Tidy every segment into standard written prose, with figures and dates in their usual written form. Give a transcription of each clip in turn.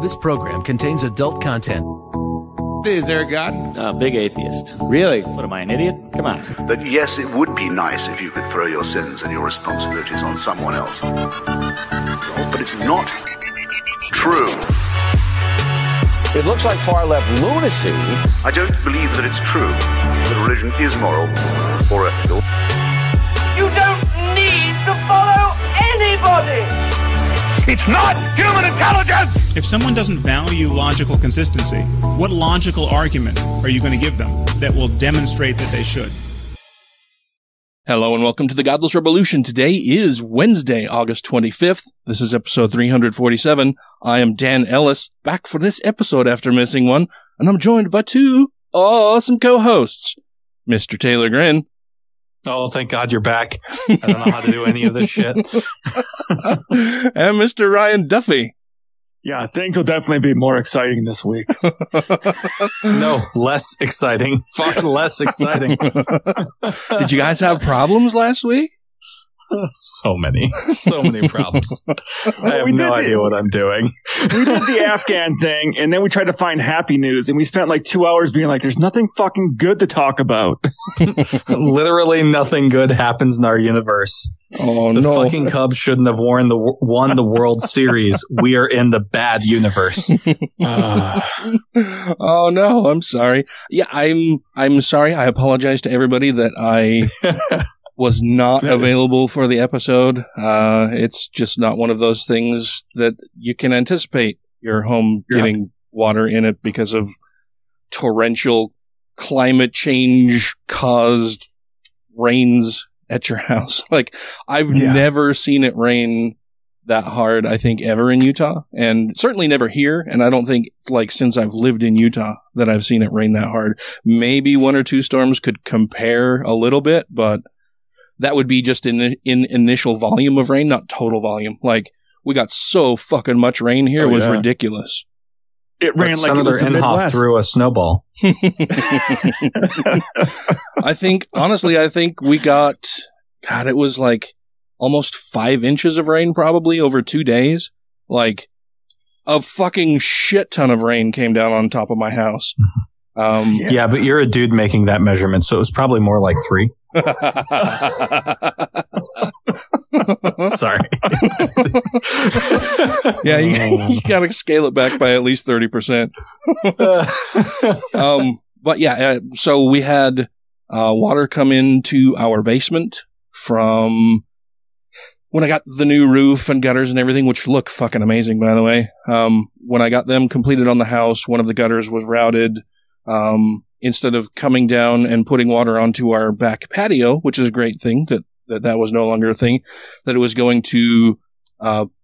This program contains adult content. Is there a God? Big atheist. Really? What am I, an idiot? Come on. That yes, it would be nice if you could throw your sins and your responsibilities on someone else. But it's not true. It looks like far-left lunacy. I don't believe that it's true that religion is moral or ethical. You don't need to follow anybody! It's not human intelligence! If someone doesn't value logical consistency, what logical argument are you going to give them that will demonstrate that they should? Hello and welcome to the Godless Rebelution. Today is Wednesday, August 25th. This is episode 347. I am Dan Ellis, back for this episode after missing one, and I'm joined by two awesome co-hosts, Mr. Taylor Grin. Oh, thank God you're back. I don't know how to do any of this shit. And Mr. Ryan Duffy. Yeah, things will definitely be more exciting this week. No, less exciting. Far less exciting. Did you guys have problems last week? So many problems. I have no idea what I'm doing. We did the Afghan thing, and then we tried to find happy news, and we spent like 2 hours being like, there's nothing fucking good to talk about. Literally nothing good happens in our universe. Oh, the no. fucking Cubs shouldn't have won the World Series. We are in the bad universe. Oh, no, I'm sorry. Yeah, I'm sorry. I apologize to everybody that I was not available for the episode. It's just not one of those things that you can anticipate your home getting water in it because of torrential climate change caused rains at your house. Like, I've never seen it rain that hard, I think, ever in Utah, and certainly never here. And I don't think, like, since I've lived in Utah that I've seen it rain that hard. Maybe one or two storms could compare a little bit, but that would be just in initial volume of rain, not total volume. Like, we got so fucking much rain here, it was ridiculous. It ran like Senator it was the Inhofe Midwest. threw a snowball. I think we got, God, it was like almost 5 inches of rain probably over 2 days. Like, a fucking shit ton of rain came down on top of my house. Yeah, but you're a dude making that measurement, so it was probably more like 3. Sorry. Yeah, you gotta scale it back by at least 30%. But yeah, so we had water come into our basement from when I got the new roof and gutters and everything, which look fucking amazing, by the way. When I got them completed on the house, one of the gutters was routed. Instead of coming down and putting water onto our back patio, which is a great thing that was no longer a thing, that it was going to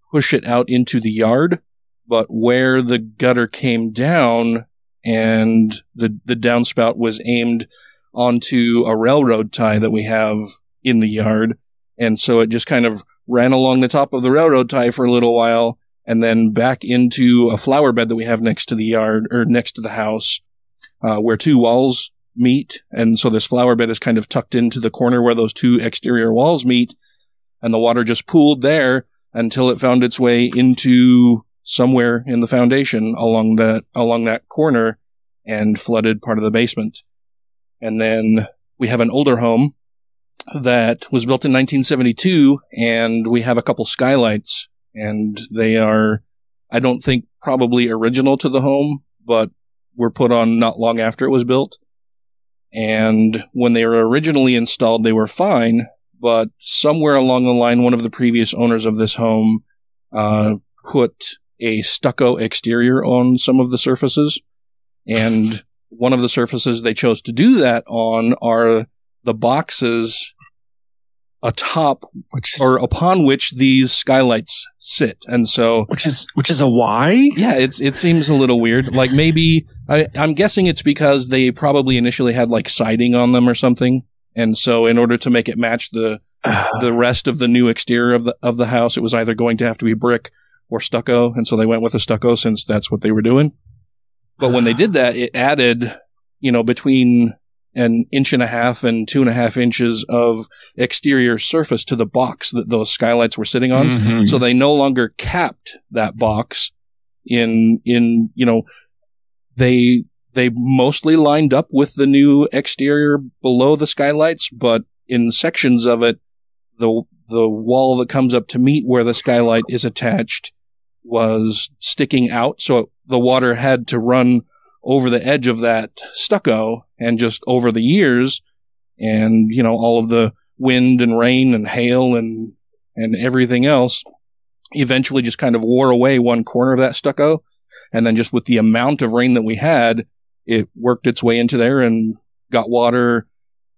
push it out into the yard. But where the gutter came down and the downspout was aimed onto a railroad tie that we have in the yard. And so it just kind of ran along the top of the railroad tie for a little while and then back into a flower bed that we have next to the yard or next to the house. Where two walls meet, and so this flower bed is kind of tucked into the corner where those two exterior walls meet, and the water just pooled there until it found its way into somewhere in the foundation along that corner and flooded part of the basement. And then we have an older home that was built in 1972, and we have a couple skylights, and they are, I don't think, probably original to the home, but were put on not long after it was built. And when they were originally installed, they were fine, but somewhere along the line, one of the previous owners of this home put a stucco exterior on some of the surfaces. And one of the surfaces they chose to do that on are the boxes atop or upon which these skylights sit. And so which is a why? Yeah, it seems a little weird. Like, maybe I'm guessing it's because they probably initially had like siding on them or something. And so in order to make it match the rest of the new exterior of the house, it was either going to have to be brick or stucco. And so they went with the stucco since that's what they were doing. But when they did that, it added, between an 1.5 and 2.5 inches of exterior surface to the box that those skylights were sitting on. Mm-hmm. So they no longer capped that box in, they mostly lined up with the new exterior below the skylights, but in sections of it, the wall that comes up to meet where the skylight is attached was sticking out. So the water had to run over the edge of that stucco, and just over the years and, all of the wind and rain and hail and everything else eventually just kind of wore away one corner of that stucco. And then just with the amount of rain that we had, it worked its way into there and got water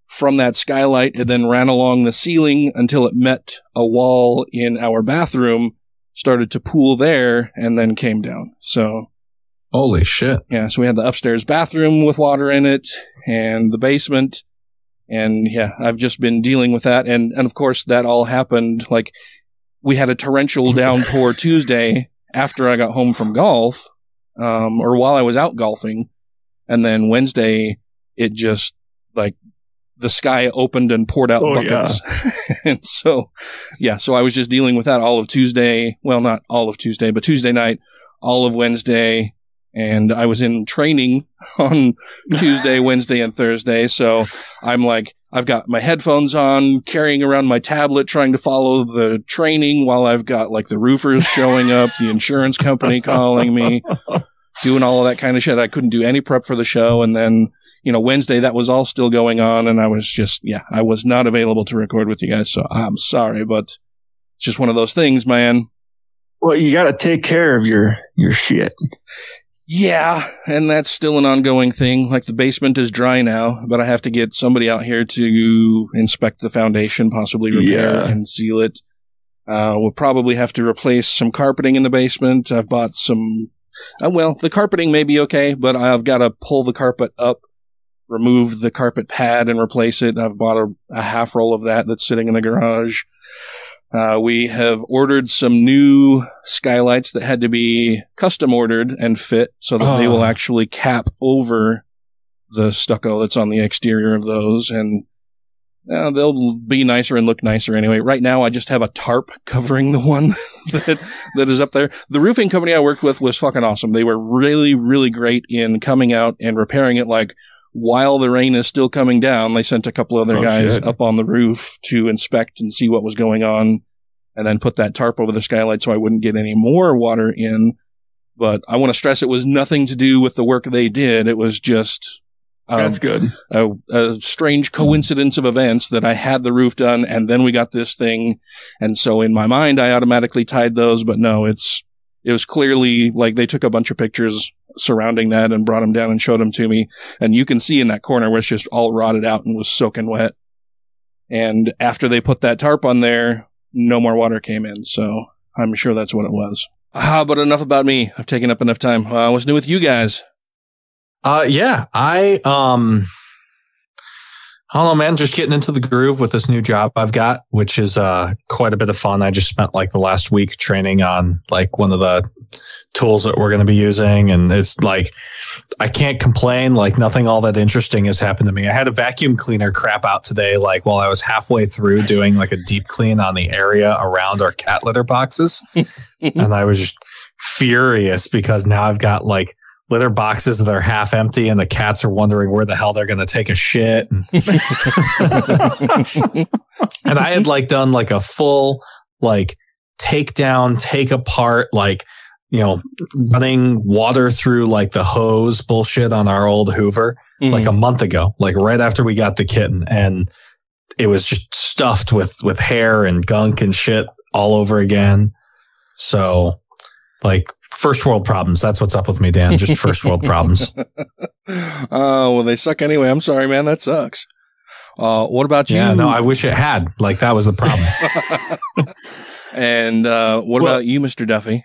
from that skylight and then ran along the ceiling until it met a wall in our bathroom, started to pool there, and then came down. So, holy shit. Yeah, so we had the upstairs bathroom with water in it and the basement. And yeah, I've just been dealing with that. And of course, that all happened, like, we had a torrential downpour Tuesday after I got home from golf, or while I was out golfing. And then Wednesday, it just, like, the sky opened and poured out buckets. Yeah. And so I was just dealing with that all of Tuesday. Well, not all of Tuesday, but Tuesday night, all of Wednesday. And I was in training on Tuesday, Wednesday, and Thursday. So I'm like, I've got my headphones on, carrying around my tablet, trying to follow the training while I've got like the roofers showing up, the insurance company calling me, doing all of that kind of shit. I couldn't do any prep for the show. And then, Wednesday, that was all still going on. And I was just, I was not available to record with you guys. So I'm sorry, but it's just one of those things, man. Well, you got to take care of your shit. Yeah, and that's still an ongoing thing. Like, the basement is dry now, but I have to get somebody out here to inspect the foundation, possibly repair and seal it. We'll probably have to replace some carpeting in the basement. I've bought some, the carpeting may be okay, but I've got to pull the carpet up, remove the carpet pad and replace it. I've bought a half roll of that's sitting in the garage. We have ordered some new skylights that had to be custom ordered and fit so that they will actually cap over the stucco that's on the exterior of those. And they'll be nicer and look nicer anyway. Right now, I just have a tarp covering the one that is up there. The roofing company I worked with was fucking awesome. They were really, really great in coming out and repairing it, like, while the rain is still coming down. They sent a couple other guys up on the roof to inspect and see what was going on, and then put that tarp over the skylight so I wouldn't get any more water in. But I want to stress it was nothing to do with the work they did. It was just that's good. A strange coincidence of events that I had the roof done and then we got this thing. And so in my mind, I automatically tied those, but no, it was clearly like they took a bunch of pictures surrounding that and brought them down and showed them to me. And you can see in that corner where it's just all rotted out and was soaking wet. And after they put that tarp on there, no more water came in. So I'm sure that's what it was. But enough about me. I've taken up enough time. What's new with you guys? I don't know, man, just getting into the groove with this new job I've got, which is quite a bit of fun. I just spent like the last week training on like one of the tools that we're going to be using. And it's like, I can't complain. Like, nothing all that interesting has happened to me. I had a vacuum cleaner crap out today, like while I was halfway through doing like a deep clean on the area around our cat litter boxes. And I was just furious because now I've got like litter boxes that are half empty and the cats are wondering where the hell they're going to take a shit. And I had like done like a full like take down, take apart, like, you know, running water through like the hose bullshit on our old Hoover like a month ago, like right after we got the kitten. And it was just stuffed with hair and gunk and shit all over again. So like, first world problems. That's what's up with me, Dan. Just first world problems. Oh, well, they suck anyway. I'm sorry, man. That sucks. What about you? Yeah, no, I wish it had. Like, that was the problem. And what about you, Mr. Duffy?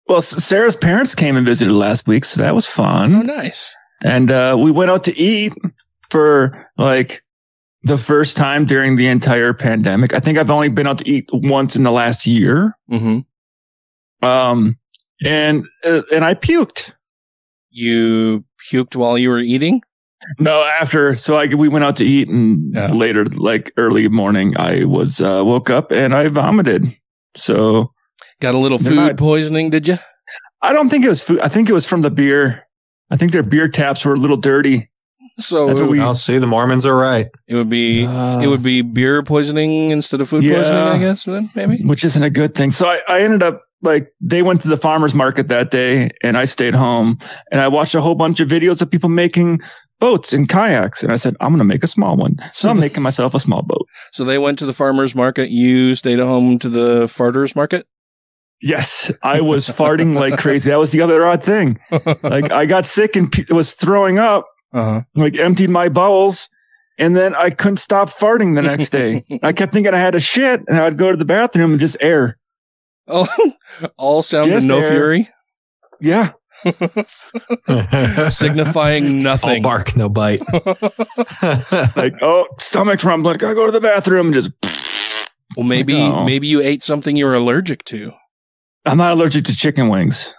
Well, Sarah's parents came and visited last week, so that was fun. Oh, nice. And we went out to eat for like the first time during the entire pandemic. I think I've only been out to eat once in the last year. Mm-hmm. And I puked. You puked while you were eating? No, after. So we went out to eat, and later, like early morning, I was woke up and I vomited. So got a little food poisoning, did you? I don't think it was food. I think it was from the beer. I think their beer taps were a little dirty. So I'll see. The Mormons are right. It would be beer poisoning instead of food poisoning, I guess. Then maybe, which isn't a good thing. So I ended up they went to the farmer's market that day, and I stayed home, and I watched a whole bunch of videos of people making boats and kayaks, and I said, I'm going to make a small one. So I'm making myself a small boat. So they went to the farmer's market. You stayed at home to the farter's market. Yes, I was farting like crazy. That was the other odd thing. Like I got sick and was throwing up. Like emptied my bowels, and then I couldn't stop farting the next day. I kept thinking I had a shit, and I'd go to the bathroom and just air. Oh, all sound and no fury. Yeah, signifying nothing. All bark, no bite. Like, oh, stomach's rumbling. Gotta go to the bathroom and just. Well, maybe you ate something you're allergic to. I'm not allergic to chicken wings.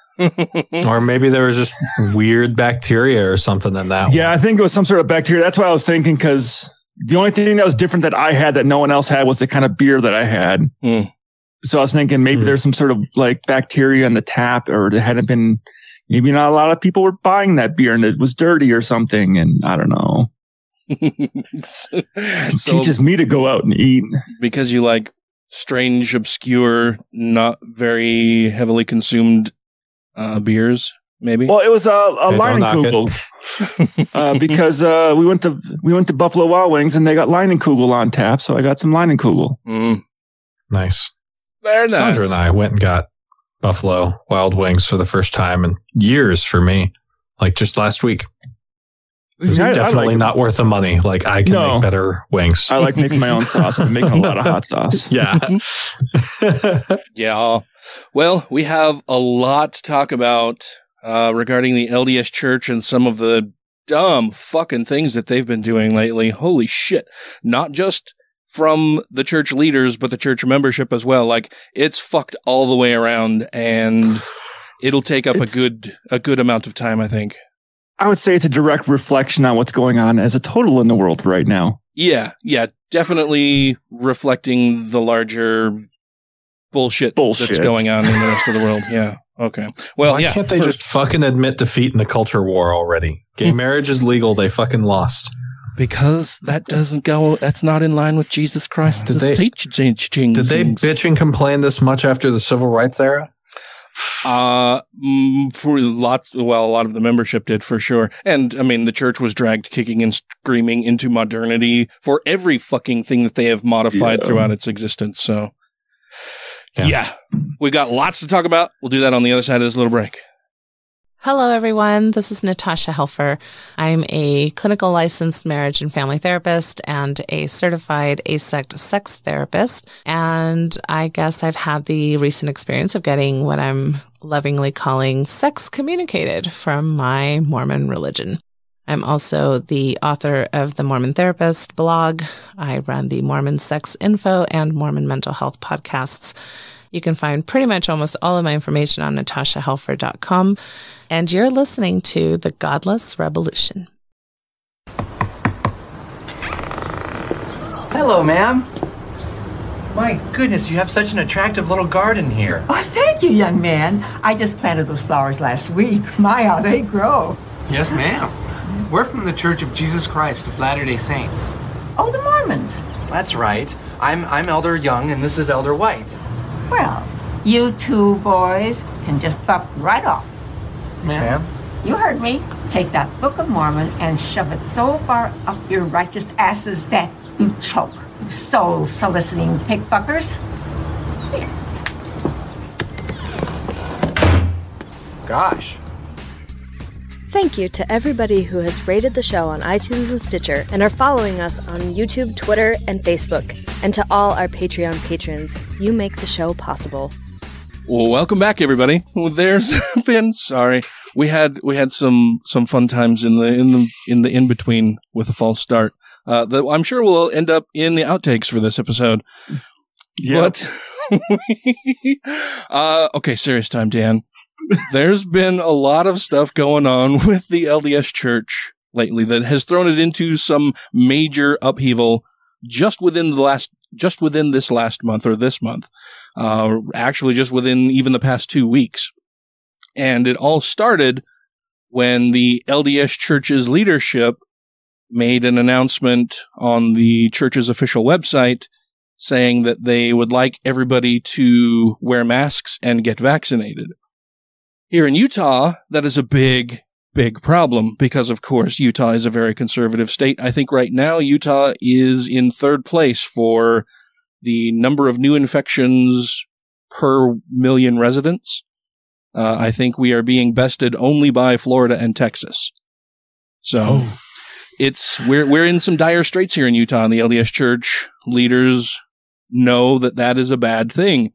Or maybe there was just weird bacteria or something in that. Yeah, I think it was some sort of bacteria. That's what I was thinking, because the only thing that was different that I had that no one else had was the kind of beer that I had. So I was thinking maybe there's some sort of like bacteria in the tap, or there hadn't been, maybe not a lot of people were buying that beer and it was dirty or something. And I don't know. It teaches me to go out and eat. Because you like strange, obscure, not very heavily consumed beers, maybe. Well, it was a Leinenkugel because we went to Buffalo Wild Wings and they got Leinenkugel on tap, so I got some Leinenkugel. Nice. Very nice. Sandra and I went and got Buffalo Wild Wings for the first time in years for me, like just last week. It was definitely not worth the money. Like I can make better wings. I like making my own sauce. I'm making a lot of hot sauce. Yeah. Yeah. Well, we have a lot to talk about regarding the LDS Church and some of the dumb fucking things that they've been doing lately. Holy shit. Not just from the church leaders, but the church membership as well. Like it's fucked all the way around, and it'll take up a good amount of time, I think. I would say it's a direct reflection on what's going on as a total in the world right now. Yeah, definitely reflecting the larger bullshit that's going on in the rest of the world. Yeah, okay. Well, why can't they just fucking admit defeat in the culture war already? Gay marriage is legal. They fucking lost. Because that's not in line with Jesus Christ's teaching. Did they bitch and complain this much after the civil rights era? A lot of the membership did, for sure. And I mean, the church was dragged kicking and screaming into modernity for every fucking thing that they have modified throughout its existence. So yeah, we got lots to talk about. We'll do that on the other side of this little break. Hello, everyone. This is Natasha Helfer. I'm a clinical licensed marriage and family therapist and a certified asect sex therapist. And I guess I've had the recent experience of getting what I'm lovingly calling sex communicated from my Mormon religion. I'm also the author of the Mormon Therapist blog. I run the Mormon Sex Info and Mormon Mental Health podcasts. You can find pretty much almost all of my information on natashahelfer.com. And you're listening to the Godless Rebelution. Hello, ma'am. My goodness, you have such an attractive little garden here. Oh, thank you, young man. I just planted those flowers last week. My, how they grow. Yes, ma'am. We're from the Church of Jesus Christ of Latter-day Saints. Oh, the Mormons. That's right. I'm Elder Young, and this is Elder White. Well, you two boys can just fuck right off. Ma'am? You heard me. Take that Book of Mormon and shove it so far up your righteous asses that you choke. You soul-soliciting pig-fuckers. Gosh. Thank you to everybody who has rated the show on iTunes and Stitcher and are following us on YouTube, Twitter, and Facebook. And to all our Patreon patrons, you make the show possible. Well, welcome back, everybody. There's been we had some fun times in the in between with a false start. That I'm sure will end up in the outtakes for this episode. Yep. But okay, serious time, Dan. There's been a lot of stuff going on with the LDS Church lately that has thrown it into some major upheaval just within this last month or this month. Actually just within even the past 2 weeks. And it all started when the LDS Church's leadership made an announcement on the church's official website saying that they would like everybody to wear masks and get vaccinated. Here in Utah, that is a big problem because, of course, Utah is a very conservative state. I think right now Utah is in third place for the number of new infections per million residents. I think we are being bested only by Florida and Texas. So we're in some dire straits here in Utah, and the LDS Church leaders know that that is a bad thing.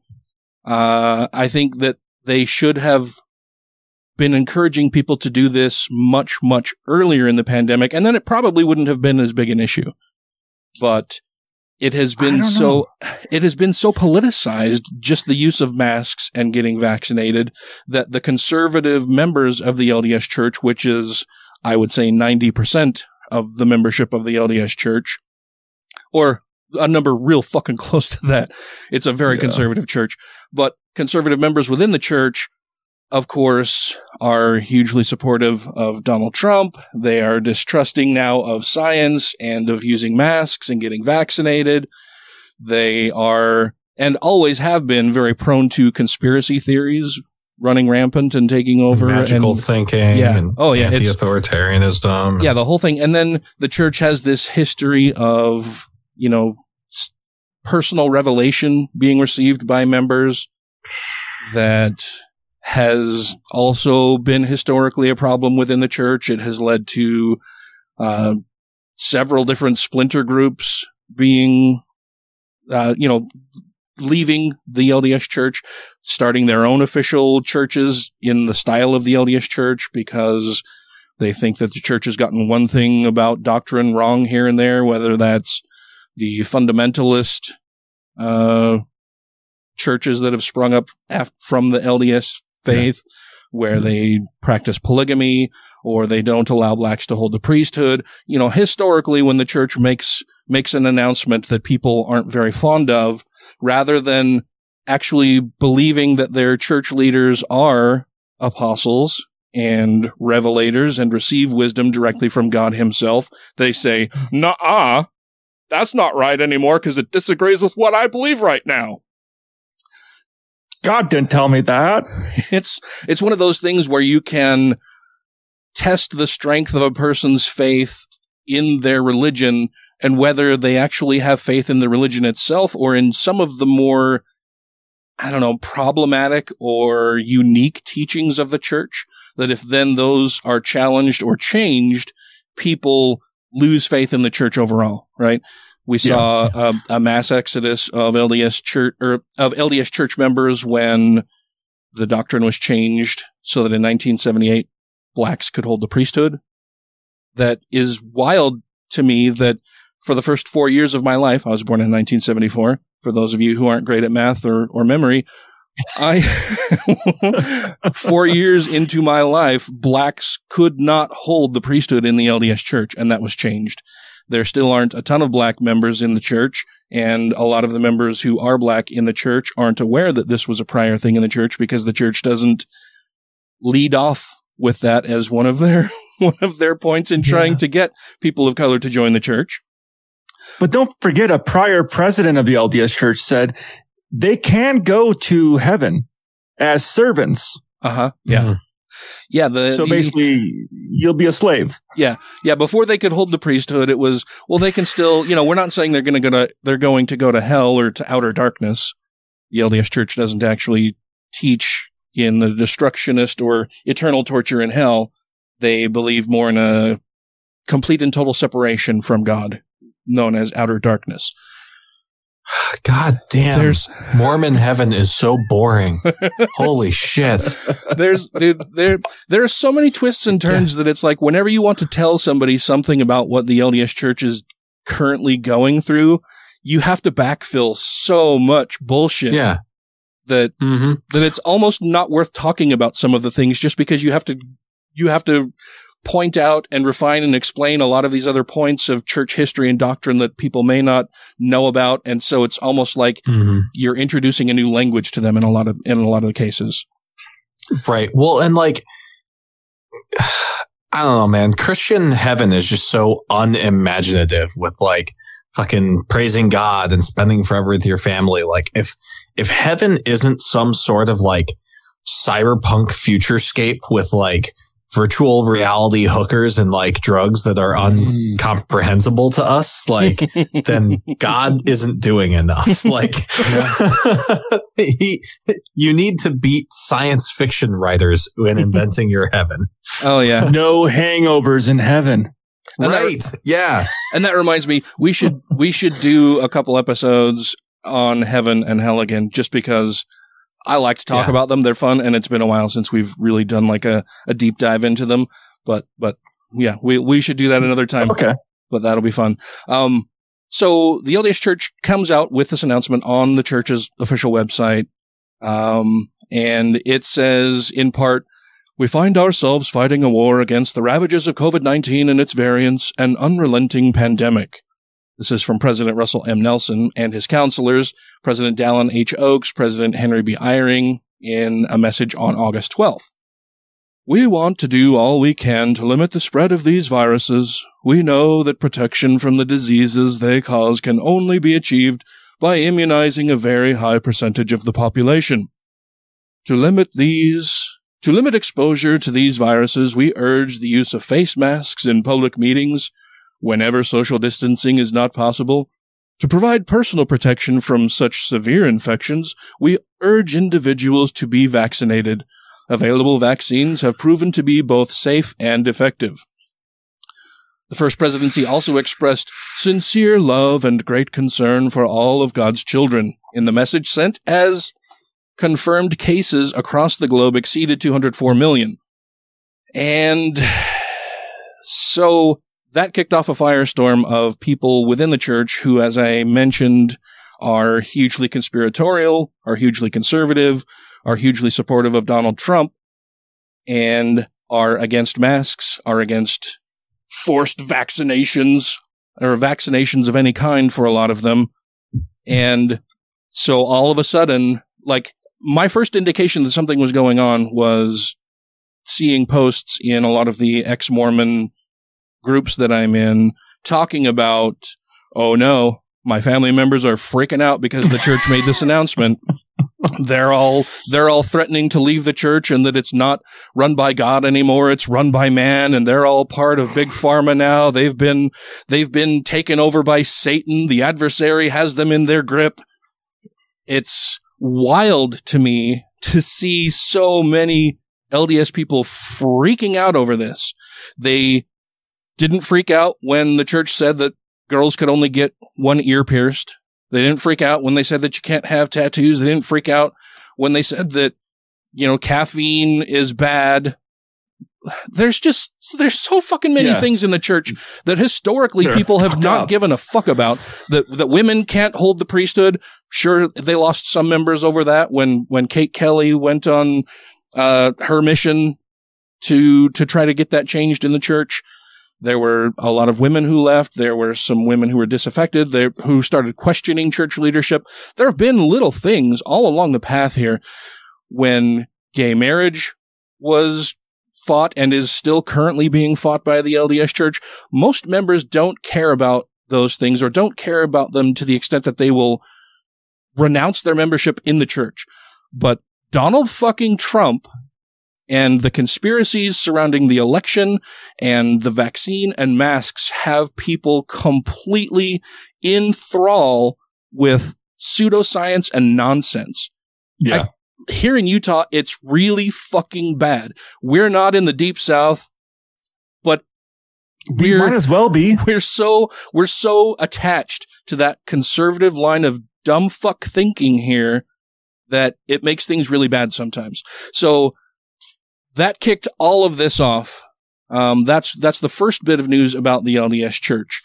I think that they should have been encouraging people to do this much, much earlier in the pandemic, and then it probably wouldn't have been as big an issue. But it has been so politicized, just the use of masks and getting vaccinated, that the conservative members of the LDS Church, which is, I would say, 90% of the membership of the LDS Church, or a number real fucking close to that. It's a very conservative church, but conservative members within the church, of course, are hugely supportive of Donald Trump. They are distrusting now of science and of using masks and getting vaccinated. They are, and always have been, very prone to conspiracy theories running rampant and taking over. Magical thinking. And anti-authoritarianism. Yeah, the whole thing. And then the church has this history of, personal revelation being received by members that has also been historically a problem within the church. It has led to several different splinter groups being, leaving the LDS Church, starting their own official churches in the style of the LDS Church because they think that the church has gotten one thing about doctrine wrong here and there, whether that's the fundamentalist churches that have sprung up from the LDS faith, where they practice polygamy, or they don't allow blacks to hold the priesthood. Historically, when the church makes an announcement that people aren't very fond of, rather than actually believing that their church leaders are apostles and revelators and receive wisdom directly from God himself, they say, "Nuh-uh, that's not right anymore because it disagrees with what I believe right now." God didn't tell me that. It's one of those things where you can test the strength of a person's faith in their religion and whether they actually have faith in the religion itself or in some of the more, problematic or unique teachings of the church, that if then those are challenged or changed, people lose faith in the church overall, right? We saw a mass exodus of LDS church members when the doctrine was changed so that in 1978 blacks could hold the priesthood. That is wild to me that for the first 4 years of my life, I was born in 1974. For those of you who aren't great at math or memory, 4 years into my life, blacks could not hold the priesthood in the LDS Church, and that was changed. There still aren't a ton of black members in the church, and a lot of the members who are black in the church aren't aware that this was a prior thing in the church because the church doesn't lead off with that as one of their points in trying to get people of color to join the church. But don't forget, a prior president of the LDS Church said they can go to heaven as servants. Yeah. Mm-hmm. Yeah. So basically, you'll be a slave. Yeah. Yeah. Before they could hold the priesthood, it was, well, they can still, we're not saying they're going to go to hell or to outer darkness. The LDS Church doesn't actually teach in the destructionist or eternal torture in hell. They believe more in a complete and total separation from God, known as outer darkness. God damn. Mormon heaven is so boring. Holy shit. There are so many twists and turns that it's like whenever you want to tell somebody something about what the LDS Church is currently going through, you have to backfill so much bullshit. Yeah. That it's almost not worth talking about some of the things just because you have to point out and refine and explain a lot of these other points of church history and doctrine that people may not know about. And so it's almost like you're introducing a new language to them in a lot of the cases. Right. Well, and like, I don't know, man. Christian heaven is just so unimaginative with like fucking praising God and spending forever with your family. Like if heaven isn't some sort of like cyberpunk futurescape with like virtual reality hookers and like drugs that are incomprehensible to us, like then God isn't doing enough. Like you need to beat science fiction writers in inventing your heaven. Oh yeah. No hangovers in heaven. Right. Yeah. And that reminds me, we should do a couple episodes on heaven and hell again, just because I like to talk about them. They're fun, and it's been a while since we've really done like a deep dive into them. But yeah, we should do that another time. Okay. But that'll be fun. So the LDS Church comes out with this announcement on the church's official website. And it says, in part, "We find ourselves fighting a war against the ravages of COVID-19 and its variants, an unrelenting pandemic." This is from President Russell M. Nelson and his counselors, President Dallin H. Oakes, President Henry B. Eyring, in a message on August 12th. "We want to do all we can to limit the spread of these viruses. We know that protection from the diseases they cause can only be achieved by immunizing a very high percentage of the population. To limit exposure to these viruses, we urge the use of face masks in public meetings whenever social distancing is not possible. To provide personal protection from such severe infections, we urge individuals to be vaccinated. Available vaccines have proven to be both safe and effective." The First Presidency also expressed sincere love and great concern for all of God's children in the message sent, as confirmed cases across the globe exceeded 204 million. And so that kicked off a firestorm of people within the church who, as I mentioned, are hugely conspiratorial, are hugely conservative, are hugely supportive of Donald Trump, and are against masks, are against forced vaccinations, or vaccinations of any kind for a lot of them. And so all of a sudden, like, my first indication that something was going on was seeing posts in a lot of the ex-Mormon groups that I'm in talking about, "Oh no, my family members are freaking out because the church made this announcement. They're all threatening to leave the church, and that it's not run by God anymore. It's run by man, and they're all part of Big Pharma now. They've been taken over by Satan. The adversary has them in their grip." It's wild to me to see so many LDS people freaking out over this. They didn't freak out when the church said that girls could only get one ear pierced. They didn't freak out when they said that you can't have tattoos. They didn't freak out when they said that, caffeine is bad. There's so fucking many things in the church that historically people have not given a fuck about. That women can't hold the priesthood. Sure, they lost some members over that when Kate Kelly went on her mission to try to get that changed in the church. There were a lot of women who left. There were some women who were disaffected, who started questioning church leadership. There have been little things all along the path here. When gay marriage was fought and is still currently being fought by the LDS Church, most members don't care about those things, or don't care about them to the extent that they will renounce their membership in the church. But Donald fucking Trump and the conspiracies surrounding the election and the vaccine and masks have people completely in thrall with pseudoscience and nonsense. Yeah. Here in Utah, it's really fucking bad. We're not in the deep South, but we might as well be. We're so attached to that conservative line of dumb fuck thinking here that it makes things really bad sometimes. So that kicked all of this off. That's the first bit of news about the LDS Church.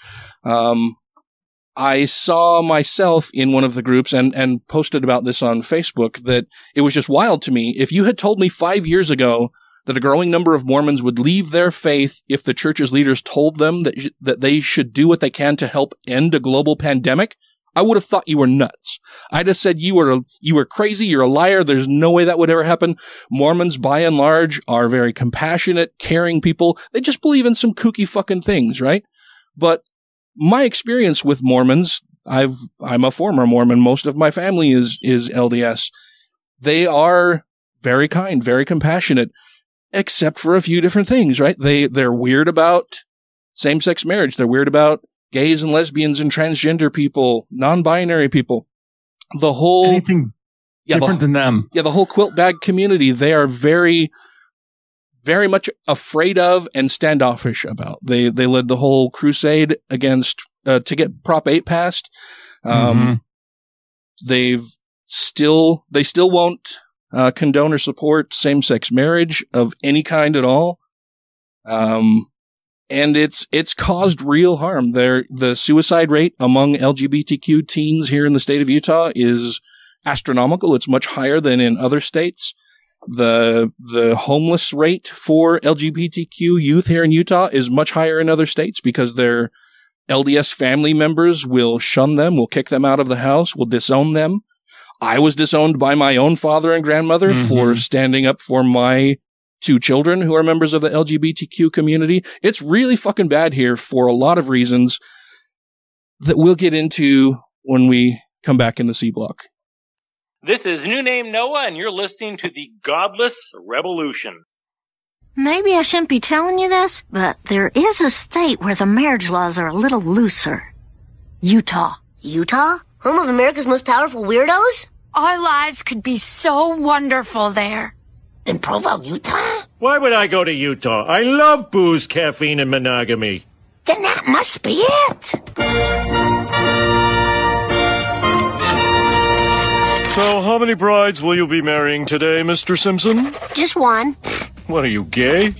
I saw myself in one of the groups and posted about this on Facebook, that it was just wild to me. If you had told me 5 years ago that a growing number of Mormons would leave their faith if the church's leaders told them that they should do what they can to help end a global pandemic, I would have thought you were nuts. I'd have said you were crazy. You're a liar. There's no way that would ever happen. Mormons, by and large, are very compassionate, caring people. They just believe in some kooky fucking things, right? But my experience with Mormons, I'm a former Mormon. Most of my family is LDS. They are very kind, very compassionate, except for a few different things, right? They're weird about same-sex marriage. They're weird about gays and lesbians and transgender people, non-binary people. The whole anything different than them. Yeah, the whole quilt bag community, they are very, very much afraid of and standoffish about. They led the whole crusade against to get Prop 8 passed. They still won't condone or support same-sex marriage of any kind at all. And it's caused real harm. The suicide rate among LGBTQ teens here in the state of Utah is astronomical. It's much higher than in other states. The homeless rate for LGBTQ youth here in Utah is much higher in other states because their LDS family members will shun them, will kick them out of the house, will disown them. I was disowned by my own father and grandmother for standing up for my 2 children who are members of the LGBTQ community. It's really fucking bad here for a lot of reasons that we'll get into when we come back in the C block. This is New Name Noah, and you're listening to the Godless Rebelution. Maybe I shouldn't be telling you this, but there is a state where the marriage laws are a little looser. Utah. Utah? Home of America's most powerful weirdos? Our lives could be so wonderful there. In Provo, Utah? Why would I go to Utah? I love booze, caffeine, and monogamy. Then that must be it. So, how many brides will you be marrying today, Mr. Simpson? Just one. What, are you gay?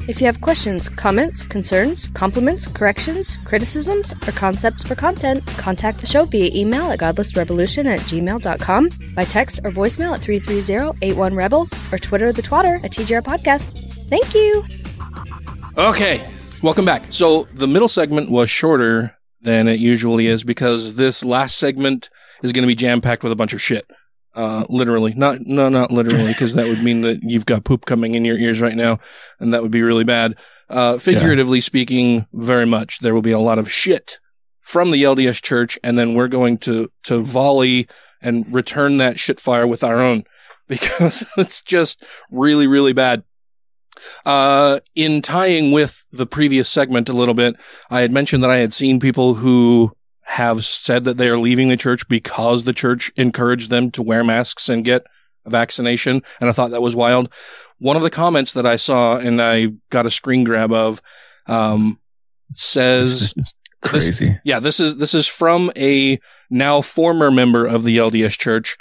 If you have questions, comments, concerns, compliments, corrections, criticisms, or concepts for content, contact the show via email at godlessrebelution@gmail.com, by text or voicemail at 330-81-REBEL, or Twitter the twatter at TGR Podcast. Thank you! Okay, welcome back. So the middle segment was shorter than it usually is because this last segment is going to be jam-packed with a bunch of shit. Literally. Not literally, because that would mean that you've got poop coming in your ears right now, and that would be really bad. Figuratively speaking, very much. There will be a lot of shit from the LDS Church, and then we're going to volley and return that shit fire with our own, because it's just really, really bad. In tying with the previous segment a little bit, I had mentioned that I had seen people who have said that they are leaving the church because the church encouraged them to wear masks and get a vaccination. And I thought that was wild. One of the comments that I saw, and I got a screen grab of, says, This is crazy. This is from a now former member of the LDS Church,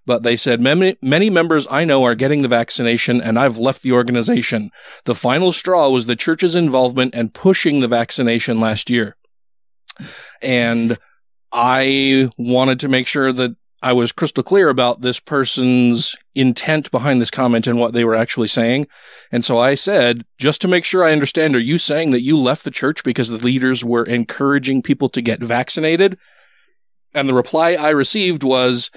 but they said, many members I know are getting the vaccination and I've left the organization. The final straw was the church's involvement and pushing the vaccination last year. And I wanted to make sure that I was crystal clear about this person's intent behind this comment and what they were actually saying. And so I said, just to make sure I understand, are you saying that you left the church because the leaders were encouraging people to get vaccinated? And the reply I received was,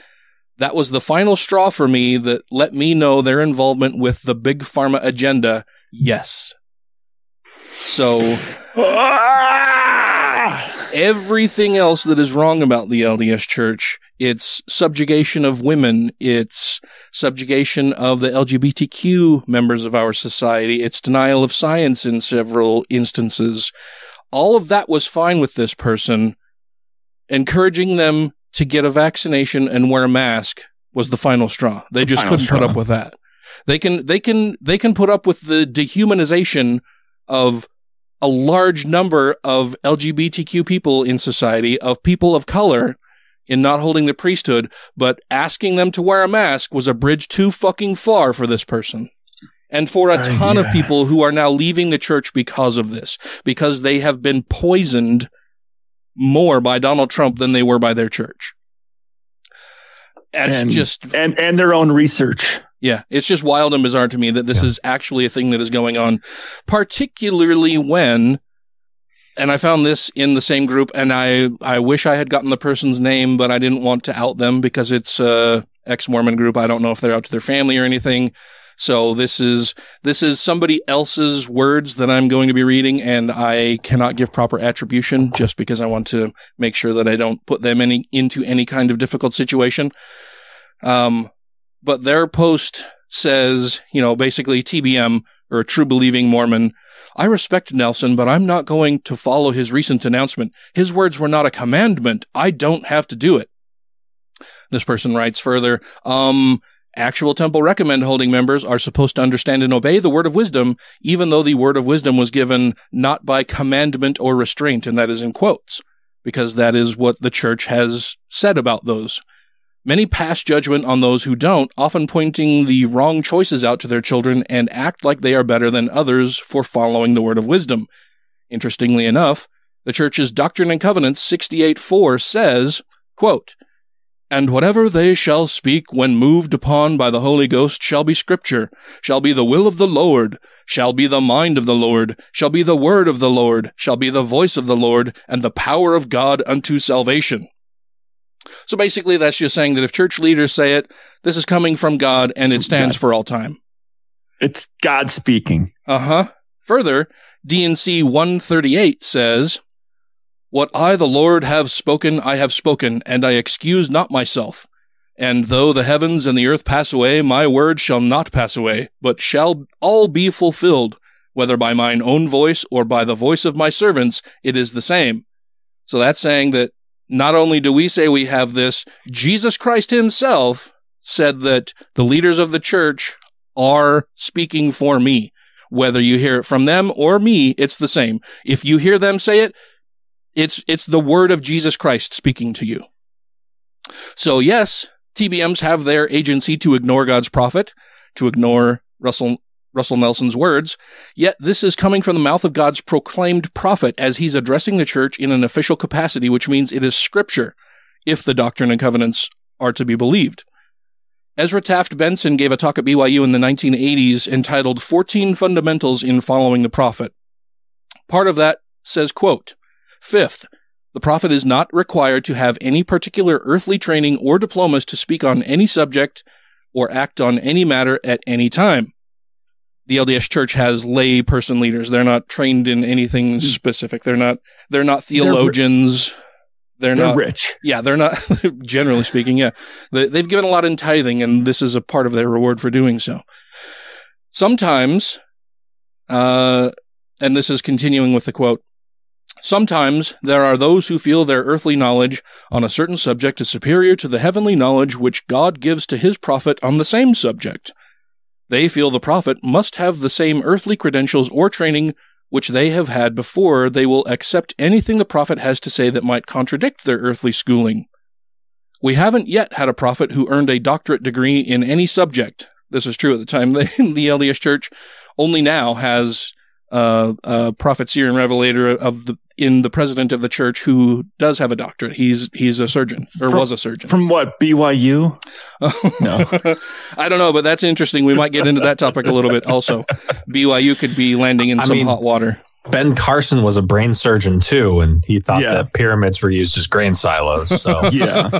that was the final straw for me that let me know their involvement with the big pharma agenda. Yes. So everything else that is wrong about the LDS Church, its subjugation of women, its subjugation of the LGBTQ members of our society, its denial of science in several instances, all of that was fine with this person. Encouraging them to get a vaccination and wear a mask was the final straw. They just couldn't put up with that. They can put up with the dehumanization of a large number of LGBTQ people in society, of people of color, in not holding the priesthood, but asking them to wear a mask was a bridge too fucking far for this person. And for a ton of people who are now leaving the church because of this, because they have been poisoned more by Donald Trump than they were by their church. That's and their own research. Yeah, it's just wild and bizarre to me that this is actually a thing that is going on, particularly when And I found this in the same group, and I wish I had gotten the person's name, but I didn't want to out them because it's a ex-Mormon group. I don't know if they're out to their family or anything. So this is somebody else's words that I'm going to be reading, and I cannot give proper attribution just because I want to make sure that I don't put them into any kind of difficult situation. But their post says, basically TBM, or a true believing Mormon, I respect Nelson, but I'm not going to follow his recent announcement. His words were not a commandment. I don't have to do it. This person writes further, actual temple recommend holding members are supposed to understand and obey the word of wisdom, even though the word of wisdom was given not by commandment or restraint, and that is in quotes, because that is what the church has said about those. Many pass judgment on those who don't, often pointing the wrong choices out to their children and act like they are better than others for following the word of wisdom. Interestingly enough, the church's Doctrine and Covenants 68:4 says, quote, and whatever they shall speak when moved upon by the Holy Ghost shall be scripture, shall be the will of the Lord, shall be the mind of the Lord, shall be the word of the Lord, shall be the voice of the Lord, and the power of God unto salvation. So basically, that's just saying that if church leaders say it, this is coming from God, and it stands for all time. It's God speaking. Further, D&C 138 says, what I, the Lord, have spoken, I have spoken, and I excuse not myself. And though the heavens and the earth pass away, my word shall not pass away, but shall all be fulfilled, whether by mine own voice or by the voice of my servants, it is the same. So that's saying that not only do we say we have this, Jesus Christ himself said that the leaders of the church are speaking for me. Whether you hear it from them or me, it's the same. If you hear them say it, it's the word of Jesus Christ speaking to you. So yes, TBMs have their agency to ignore God's prophet, to ignore Russell Nelson's words, yet this is coming from the mouth of God's proclaimed prophet as he's addressing the church in an official capacity, which means it is scripture, if the Doctrine and Covenants are to be believed. Ezra Taft Benson gave a talk at BYU in the 1980s entitled 14 Fundamentals in Following the Prophet. Part of that says, quote, fifth, the prophet is not required to have any particular earthly training or diplomas to speak on any subject or act on any matter at any time. The LDS Church has lay person leaders. They're not trained in anything specific. They're not theologians. They're not rich. Yeah, they're not, generally speaking, yeah. They've given a lot in tithing, and this is a part of their reward for doing so. Sometimes, and this is continuing with the quote, sometimes there are those who feel their earthly knowledge on a certain subject is superior to the heavenly knowledge which God gives to his prophet on the same subject. They feel the prophet must have the same earthly credentials or training which they have had before they will accept anything the prophet has to say that might contradict their earthly schooling. We haven't yet had a prophet who earned a doctorate degree in any subject. This is true at the time. The LDS Church only now has a prophet, seer, and revelator in the president of the church who does have a doctorate. He's a surgeon, or was a surgeon. From what, BYU? No. I don't know, but that's interesting. We might get into that topic a little bit also. BYU could be landing in some hot water. Ben Carson was a brain surgeon too, and he thought that pyramids were used as grain silos. So yeah.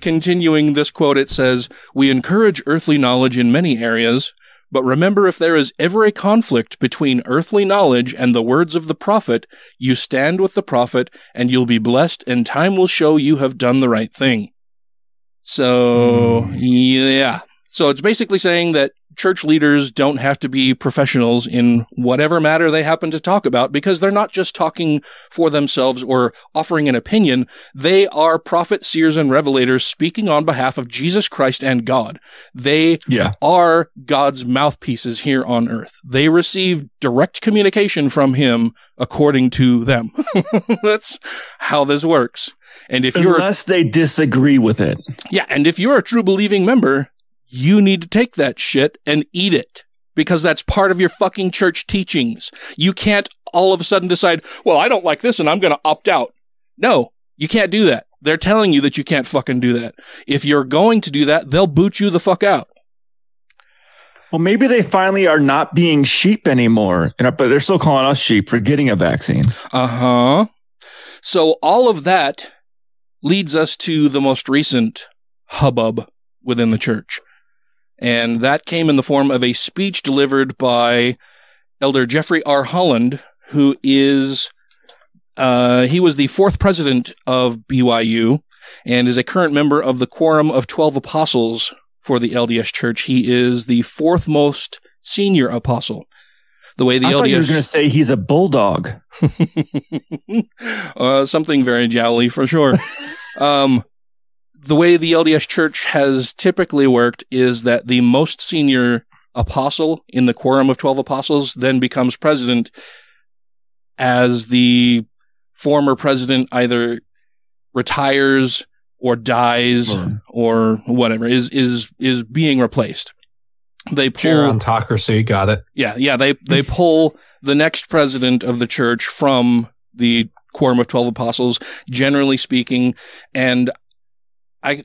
Continuing this quote, it says, we encourage earthly knowledge in many areas, but remember, if there is ever a conflict between earthly knowledge and the words of the prophet, you stand with the prophet, and you'll be blessed, and time will show you have done the right thing. So, yeah. So it's basically saying that church leaders don't have to be professionals in whatever matter they happen to talk about, because they're not just talking for themselves or offering an opinion. They are prophets, seers, and revelators speaking on behalf of Jesus Christ and God. They are God's mouthpieces here on earth. They receive direct communication from him according to them. That's how this works. And if unless they disagree with it. Yeah, and if you're a true believing member, you need to take that shit and eat it, because that's part of your fucking church teachings. You can't all of a sudden decide, well, I don't like this and I'm going to opt out. No, you can't do that. They're telling you that you can't fucking do that. If you're going to do that, they'll boot you the fuck out. Well, maybe they finally are not being sheep anymore, but they're still calling us sheep for getting a vaccine. Uh-huh. So all of that leads us to the most recent hubbub within the church. And that came in the form of a speech delivered by Elder Jeffrey R. Holland, who is, he was the 4th president of BYU and is a current member of the Quorum of 12 Apostles for the LDS Church. He is the 4th most senior apostle. The way the I LDS... thought you were going to say he's a bulldog. Something very jowly for sure. The way the LDS Church has typically worked is that the most senior apostle in the Quorum of 12 Apostles then becomes president, as the former president either retires or dies or whatever, is being replaced. They pull gerontocracy, got it. Yeah, they pull the next president of the church from the Quorum of 12 Apostles, generally speaking, and I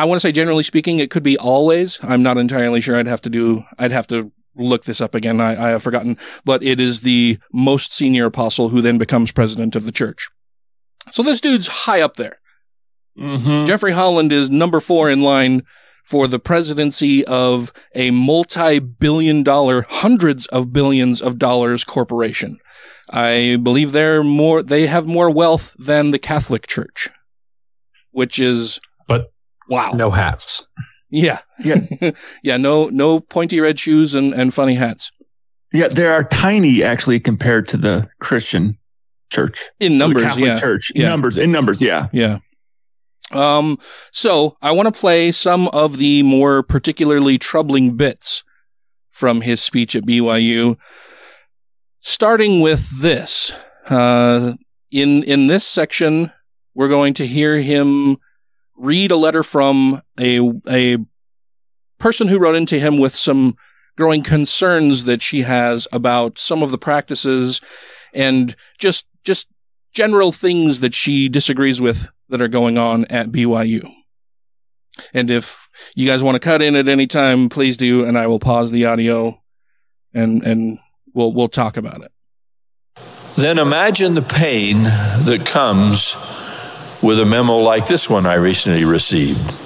want to say generally speaking, it could be always. I'm not entirely sure. I'd have to look this up again. I have forgotten, but it is the most senior apostle who then becomes president of the church. So this dude's high up there. Mm-hmm. Jeffrey Holland is number 4 in line for the presidency of a multi-billion-dollar, hundreds of billions of dollars corporation. I believe they have more wealth than the Catholic Church, which is, but wow, no hats. Yeah. Yeah. No pointy red shoes and funny hats. Yeah. They are tiny actually compared to the Christian church in numbers. Catholic church in numbers. Yeah. Yeah. So I want to play some of the more particularly troubling bits from his speech at BYU, starting with this. In this section, we're going to hear him read a letter from a person who wrote into him with some growing concerns that she has about some of the practices and just general things that she disagrees with that are going on at BYU. And if you guys want to cut in at any time, please do, and I will pause the audio and we'll talk about it. Then imagine the pain that comes with a memo like this one I recently received.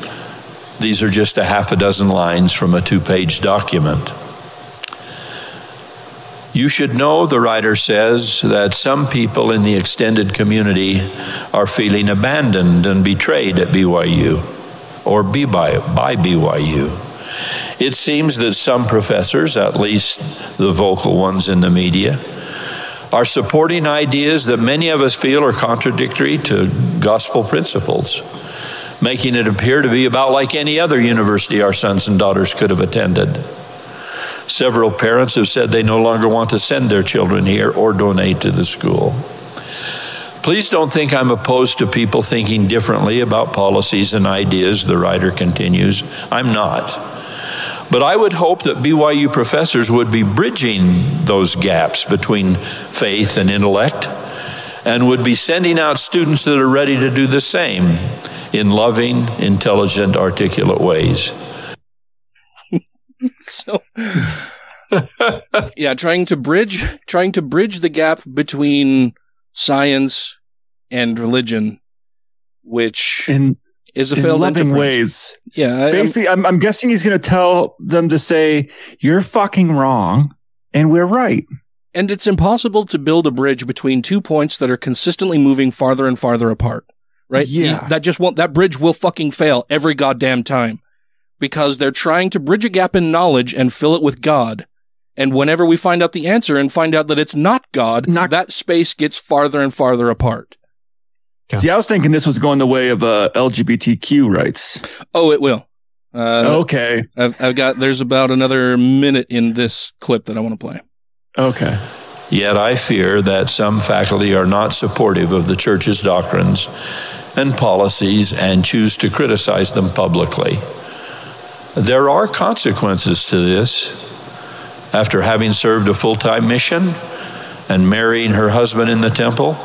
These are just a half a dozen lines from a 2-page document. You should know, the writer says, that some people in the extended community are feeling abandoned and betrayed at BYU, or by BYU. It seems that some professors, at least the vocal ones in the media, are supporting ideas that many of us feel are contradictory to gospel principles, making it appear to be about like any other university our sons and daughters could have attended. Several parents have said they no longer want to send their children here or donate to the school. Please don't think I'm opposed to people thinking differently about policies and ideas, the writer continues. I'm not. But I would hope that BYU professors would be bridging those gaps between faith and intellect and would be sending out students that are ready to do the same in loving, intelligent, articulate ways. So, yeah, trying to bridge the gap between science and religion, which is a failed loving enterprise. Ways. Yeah, basically, I'm guessing he's going to tell them to say, "You're fucking wrong, and we're right." And it's impossible to build a bridge between 2 points that are consistently moving farther and farther apart, right? Yeah, that bridge will fucking fail every goddamn time. Because they're trying to bridge a gap in knowledge and fill it with God. And whenever we find out the answer and find out that it's not God, that space gets farther and farther apart. Yeah. See, I was thinking this was going the way of LGBTQ rights. Oh, it will. Okay. There's about another minute in this clip that I want to play. Okay. Yet I fear that some faculty are not supportive of the church's doctrines and policies and choose to criticize them publicly. There are consequences to this. After having served a full-time mission and marrying her husband in the temple,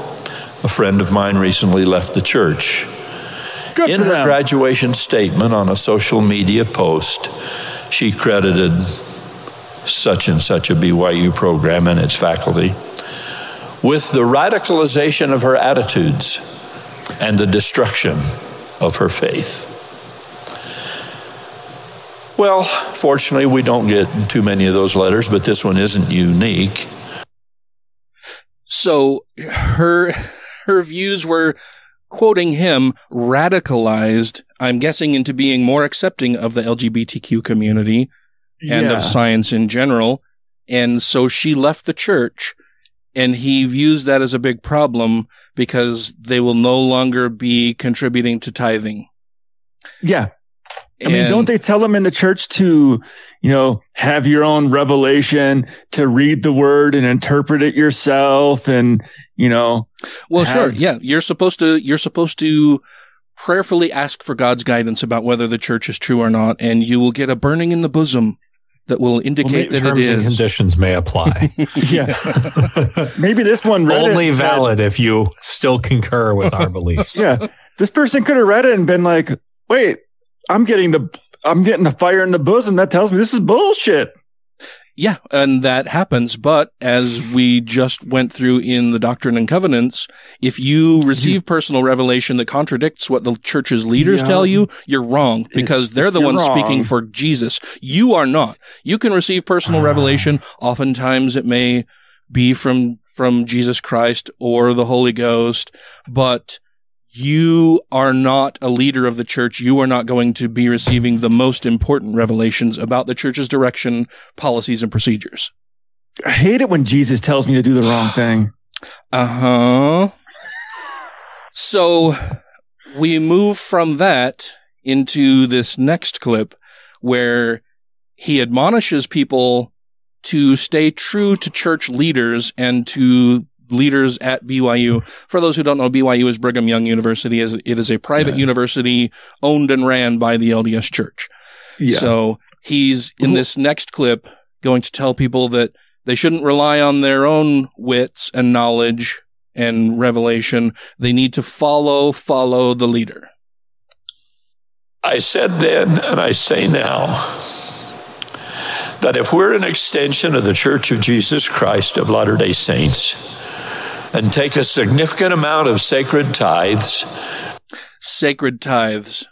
a friend of mine recently left the church. In her graduation statement on a social media post, she credited such and such a BYU program and its faculty, with the radicalization of her attitudes and the destruction of her faith. Well, fortunately, we don't get too many of those letters, but this one isn't unique. So her views were, quoting him, radicalized, I'm guessing, into being more accepting of the LGBTQ community and of science in general. And so she left the church, and he views that as a big problem because they will no longer be contributing to tithing. Yeah. I mean, don't they tell them in the church to, have your own revelation, to read the word and interpret it yourself, and, Well, sure. Yeah. You're supposed to prayerfully ask for God's guidance about whether the church is true or not, and you will get a burning in the bosom that will indicate that it is. Terms and conditions may apply. Yeah. Maybe this one only valid if you still concur with our beliefs. Yeah. This person could have read it and been like, wait, I'm getting the fire in the bosom. That tells me this is bullshit. Yeah, and that happens. But as we just went through in the Doctrine and Covenants, if you receive personal revelation that contradicts what the church's leaders tell you, you're wrong, because they're the ones speaking for Jesus. You are not. You can receive personal revelation. Oftentimes it may be from Jesus Christ or the Holy Ghost, but you are not a leader of the church. You are not going to be receiving the most important revelations about the church's direction, policies, and procedures. I hate it when Jesus tells me to do the wrong thing. Uh-huh. So we move from that into this next clip where he admonishes people to stay true to church leaders and to leaders at BYU. For those who don't know, BYU is Brigham Young University. It is a private university owned and ran by the LDS Church. Yeah. So he's, in this next clip, going to tell people that they shouldn't rely on their own wits and knowledge and revelation. They need to follow the leader. I said then, and I say now, that if we're an extension of the Church of Jesus Christ of Latter-day Saints, and take a significant amount of sacred tithes. Sacred tithes.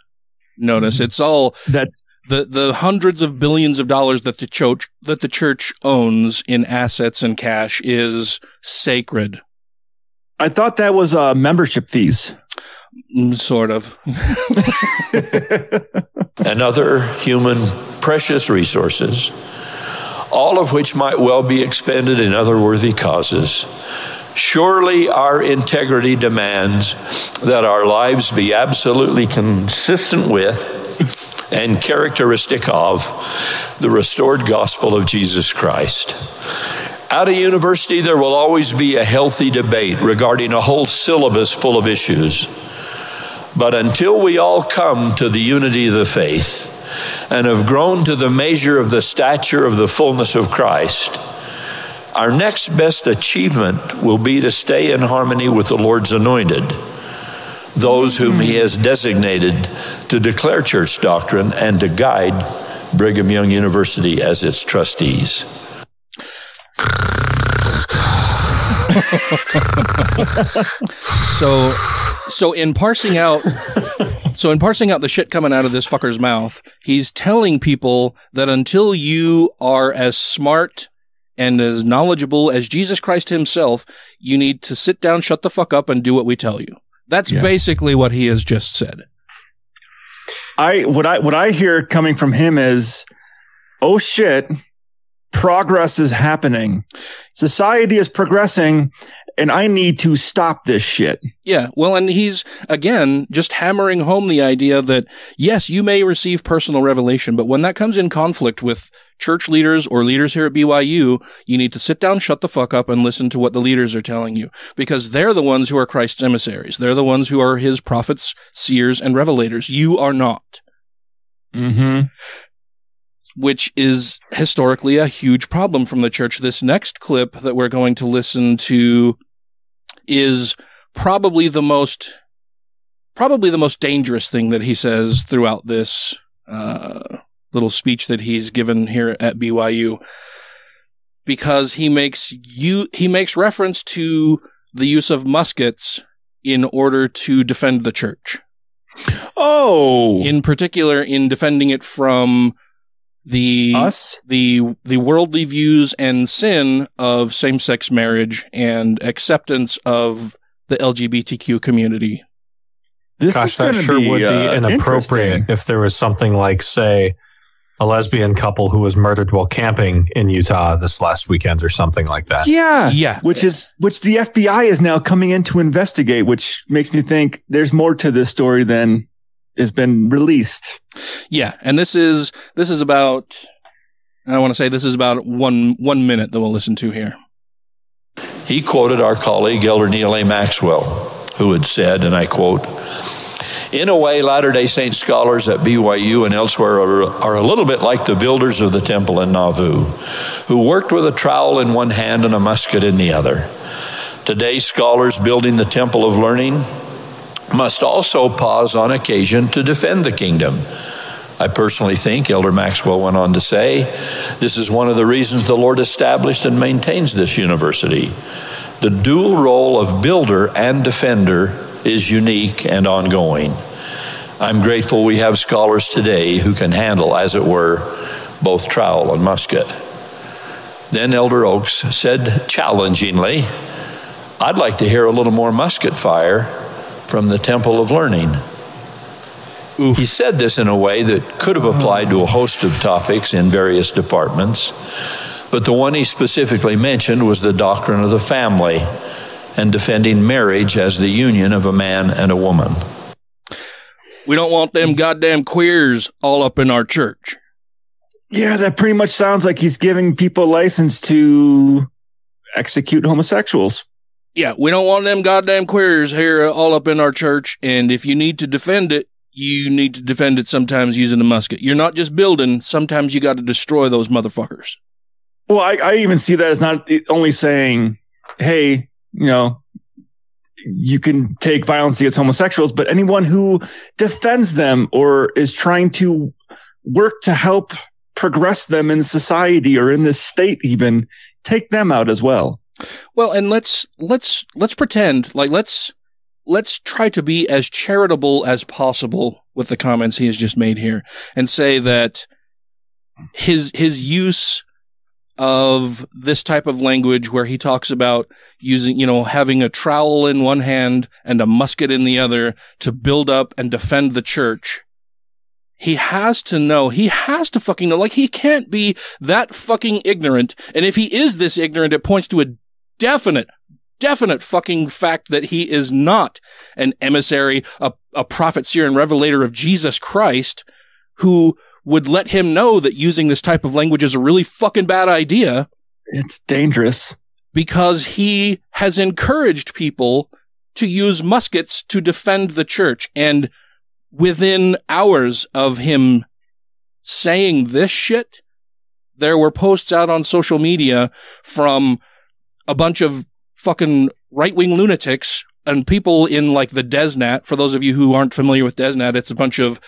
Notice it's all the hundreds of billions of dollars that the church owns in assets and cash is sacred. I thought that was membership fees. Sort of. And other human precious resources, all of which might well be expended in other worthy causes. Surely our integrity demands that our lives be absolutely consistent with and characteristic of the restored gospel of Jesus Christ. At a university, there will always be a healthy debate regarding a whole syllabus full of issues. But until we all come to the unity of the faith and have grown to the measure of the stature of the fullness of Christ, our next best achievement will be to stay in harmony with the Lord's anointed, those whom he has designated to declare church doctrine and to guide Brigham Young University as its trustees. So in parsing out the shit coming out of this fucker's mouth, he's telling people that until you are as smart and as knowledgeable as Jesus Christ himself, you need to sit down, shut the fuck up, and do what we tell you. That's basically what he has just said. What I hear coming from him is, oh shit, progress is happening. Society is progressing, and I need to stop this shit. Yeah, well, and he's, again, just hammering home the idea that, yes, you may receive personal revelation, but when that comes in conflict with church leaders or leaders here at BYU, you need to sit down, shut the fuck up, and listen to what the leaders are telling you, because they're the ones who are Christ's emissaries. They're the ones who are his prophets, seers, and revelators. You are not. Mm-hmm. Which is historically a huge problem from the church. This next clip that we're going to listen to is probably the most dangerous thing that he says throughout this little speech that he's given here at BYU. because he makes reference to the use of muskets in order to defend the church. Oh, in particular, in defending it from the worldly views and sin of same-sex marriage and acceptance of the LGBTQ community. Gosh, that sure would be inappropriate if there was something like, say, a lesbian couple who was murdered while camping in Utah this last weekend or something like that. Yeah. Which the FBI is now coming in to investigate, which makes me think there's more to this story than has been released. Yeah. And this is about, I want to say this is about one minute that we'll listen to here. He quoted our colleague, Elder Neil A. Maxwell, who had said, and I quote, "In a way, Latter-day Saint scholars at BYU and elsewhere are a little bit like the builders of the temple in Nauvoo, who worked with a trowel in one hand and a musket in the other. Today, scholars building the temple of learning must also pause on occasion to defend the kingdom. I personally think," Elder Maxwell went on to say, "this is one of the reasons the Lord established and maintains this university. The dual role of builder and defender is unique and ongoing. I'm grateful we have scholars today who can handle, as it were, both trowel and musket." Then Elder Oaks said challengingly, "I'd like to hear a little more musket fire from the Temple of Learning." Oof. He said this in a way that could have applied to a host of topics in various departments, but the one he specifically mentioned was the doctrine of the family and defending marriage as the union of a man and a woman. We don't want them goddamn queers all up in our church. Yeah, that pretty much sounds like he's giving people license to execute homosexuals. Yeah, we don't want them goddamn queers here all up in our church, and if you need to defend it, you need to defend it sometimes using a musket. You're not just building, sometimes you got to destroy those motherfuckers. Well, I even see that as not only saying, hey, you can take violence against homosexuals, but anyone who defends them or is trying to work to help progress them in society or in this state, even take them out as well. Well, and let's pretend like let's try to be as charitable as possible with the comments he has just made here and say that his use of this type of language where he talks about using, having a trowel in one hand and a musket in the other to build up and defend the church. He has to fucking know, like he can't be that fucking ignorant. And if he is this ignorant, it points to a definite fucking fact that he is not an emissary, a prophet, seer, and revelator of Jesus Christ who would let him know that using this type of language is a really fucking bad idea. It's dangerous. Because he has encouraged people to use muskets to defend the church. And within hours of him saying this shit, there were posts out on social media from a bunch of fucking right-wing lunatics and people in like the DesNat. For those of you who aren't familiar with DesNat, it's a bunch of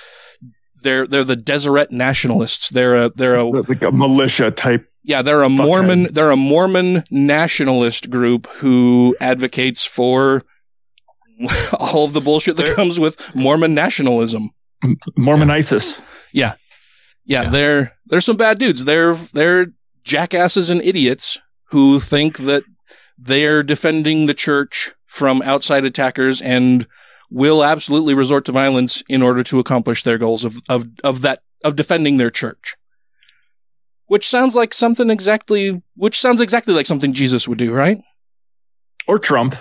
they're the Deseret nationalists. They're like a militia type. Yeah, they're a Mormon nationalist group who advocates for all of the bullshit that comes with Mormon nationalism. Mormon ISIS. Yeah. They're some bad dudes. They're jackasses and idiots who think that they're defending the church from outside attackers and will absolutely resort to violence in order to accomplish their goals of defending their church. Which sounds exactly like something Jesus would do, right? Or Trump.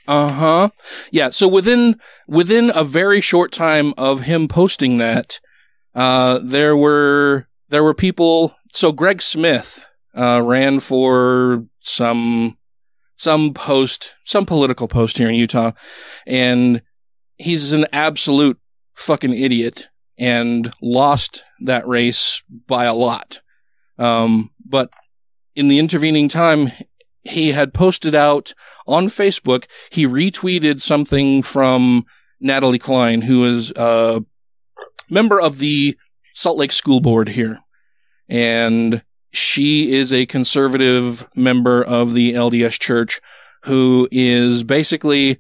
Uh-huh. Yeah, so within a very short time of him posting that, there were people. So Greg Smith ran for some political post here in Utah, and he's an absolute fucking idiot and lost that race by a lot. But in the intervening time, he had posted out on Facebook, he retweeted something from Natalie Klein, who is a member of the Salt Lake School Board here. And she is a conservative member of the LDS Church who is basically,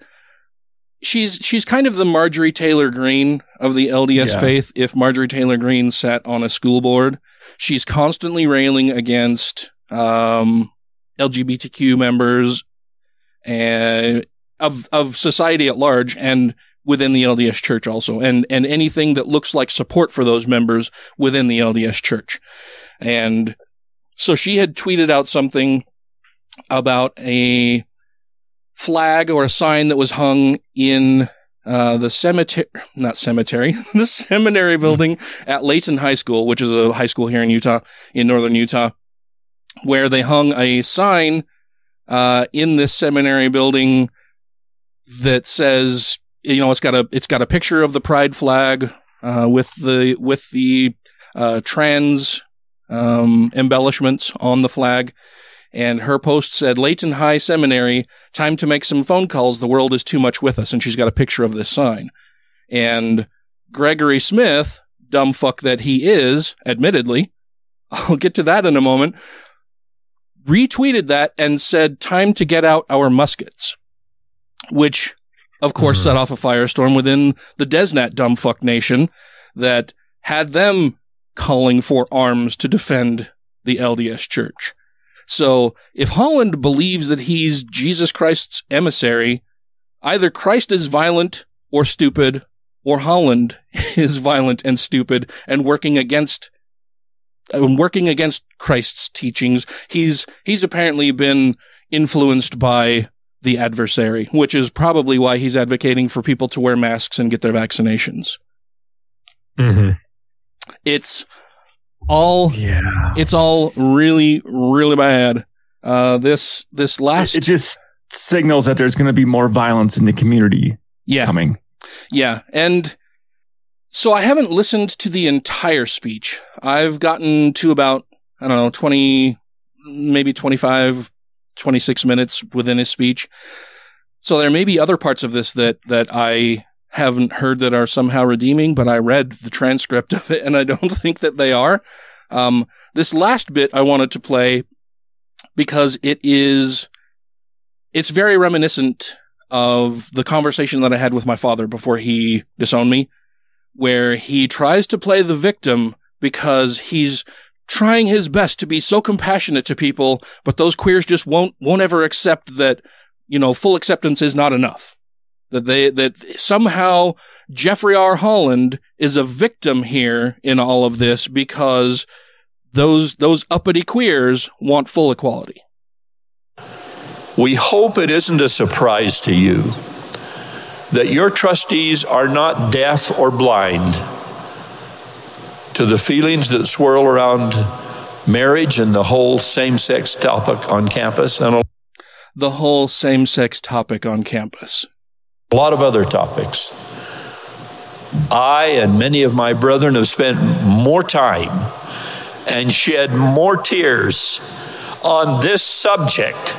she's kind of the Marjorie Taylor Greene of the LDS faith. If Marjorie Taylor Greene sat on a school board, she's constantly railing against LGBTQ members and of society at large and within the LDS Church also, and anything that looks like support for those members within the LDS Church. And so she had tweeted out something about a flag or a sign that was hung in the seminary building at Layton High School, which is a high school here in Utah, in northern Utah, where they hung a sign in this seminary building that says, you know, it's got a picture of the pride flag with the trans embellishments on the flag. And her post said, Layton High Seminary, time to make some phone calls. The world is too much with us. And she's got a picture of this sign. And Gregory Smith, dumb fuck that he is, admittedly, I'll get to that in a moment, retweeted that and said, time to get out our muskets, which, of course, set off a firestorm within the Desnat dumb fuck nation that had them calling for arms to defend the LDS Church. So if Holland believes that he's Jesus Christ's emissary, either Christ is violent or stupid, or Holland is violent and stupid and working against Christ's teachings. He's apparently been influenced by the adversary, which is probably why he's advocating for people to wear masks and get their vaccinations. Mm-hmm. It's all really, really bad. This last, it just signals that there's going to be more violence in the community coming. Yeah. And so I haven't listened to the entire speech. I've gotten to about, 20, maybe 25, 26 minutes within his speech. So there may be other parts of this that I haven't heard that are somehow redeeming, but I read the transcript of it and I don't think that they are. This last bit I wanted to play because it's very reminiscent of the conversation that I had with my father before he disowned me, where he tries to play the victim because he's trying his best to be so compassionate to people, but those queers just won't ever accept that, full acceptance is not enough. That somehow Jeffrey R. Holland is a victim here in all of this because those uppity queers want full equality. We hope it isn't a surprise to you that your trustees are not deaf or blind to the feelings that swirl around marriage and the whole same-sex topic on campus and the whole same-sex topic on campus. A lot of other topics. I and many of my brethren have spent more time and shed more tears on this subject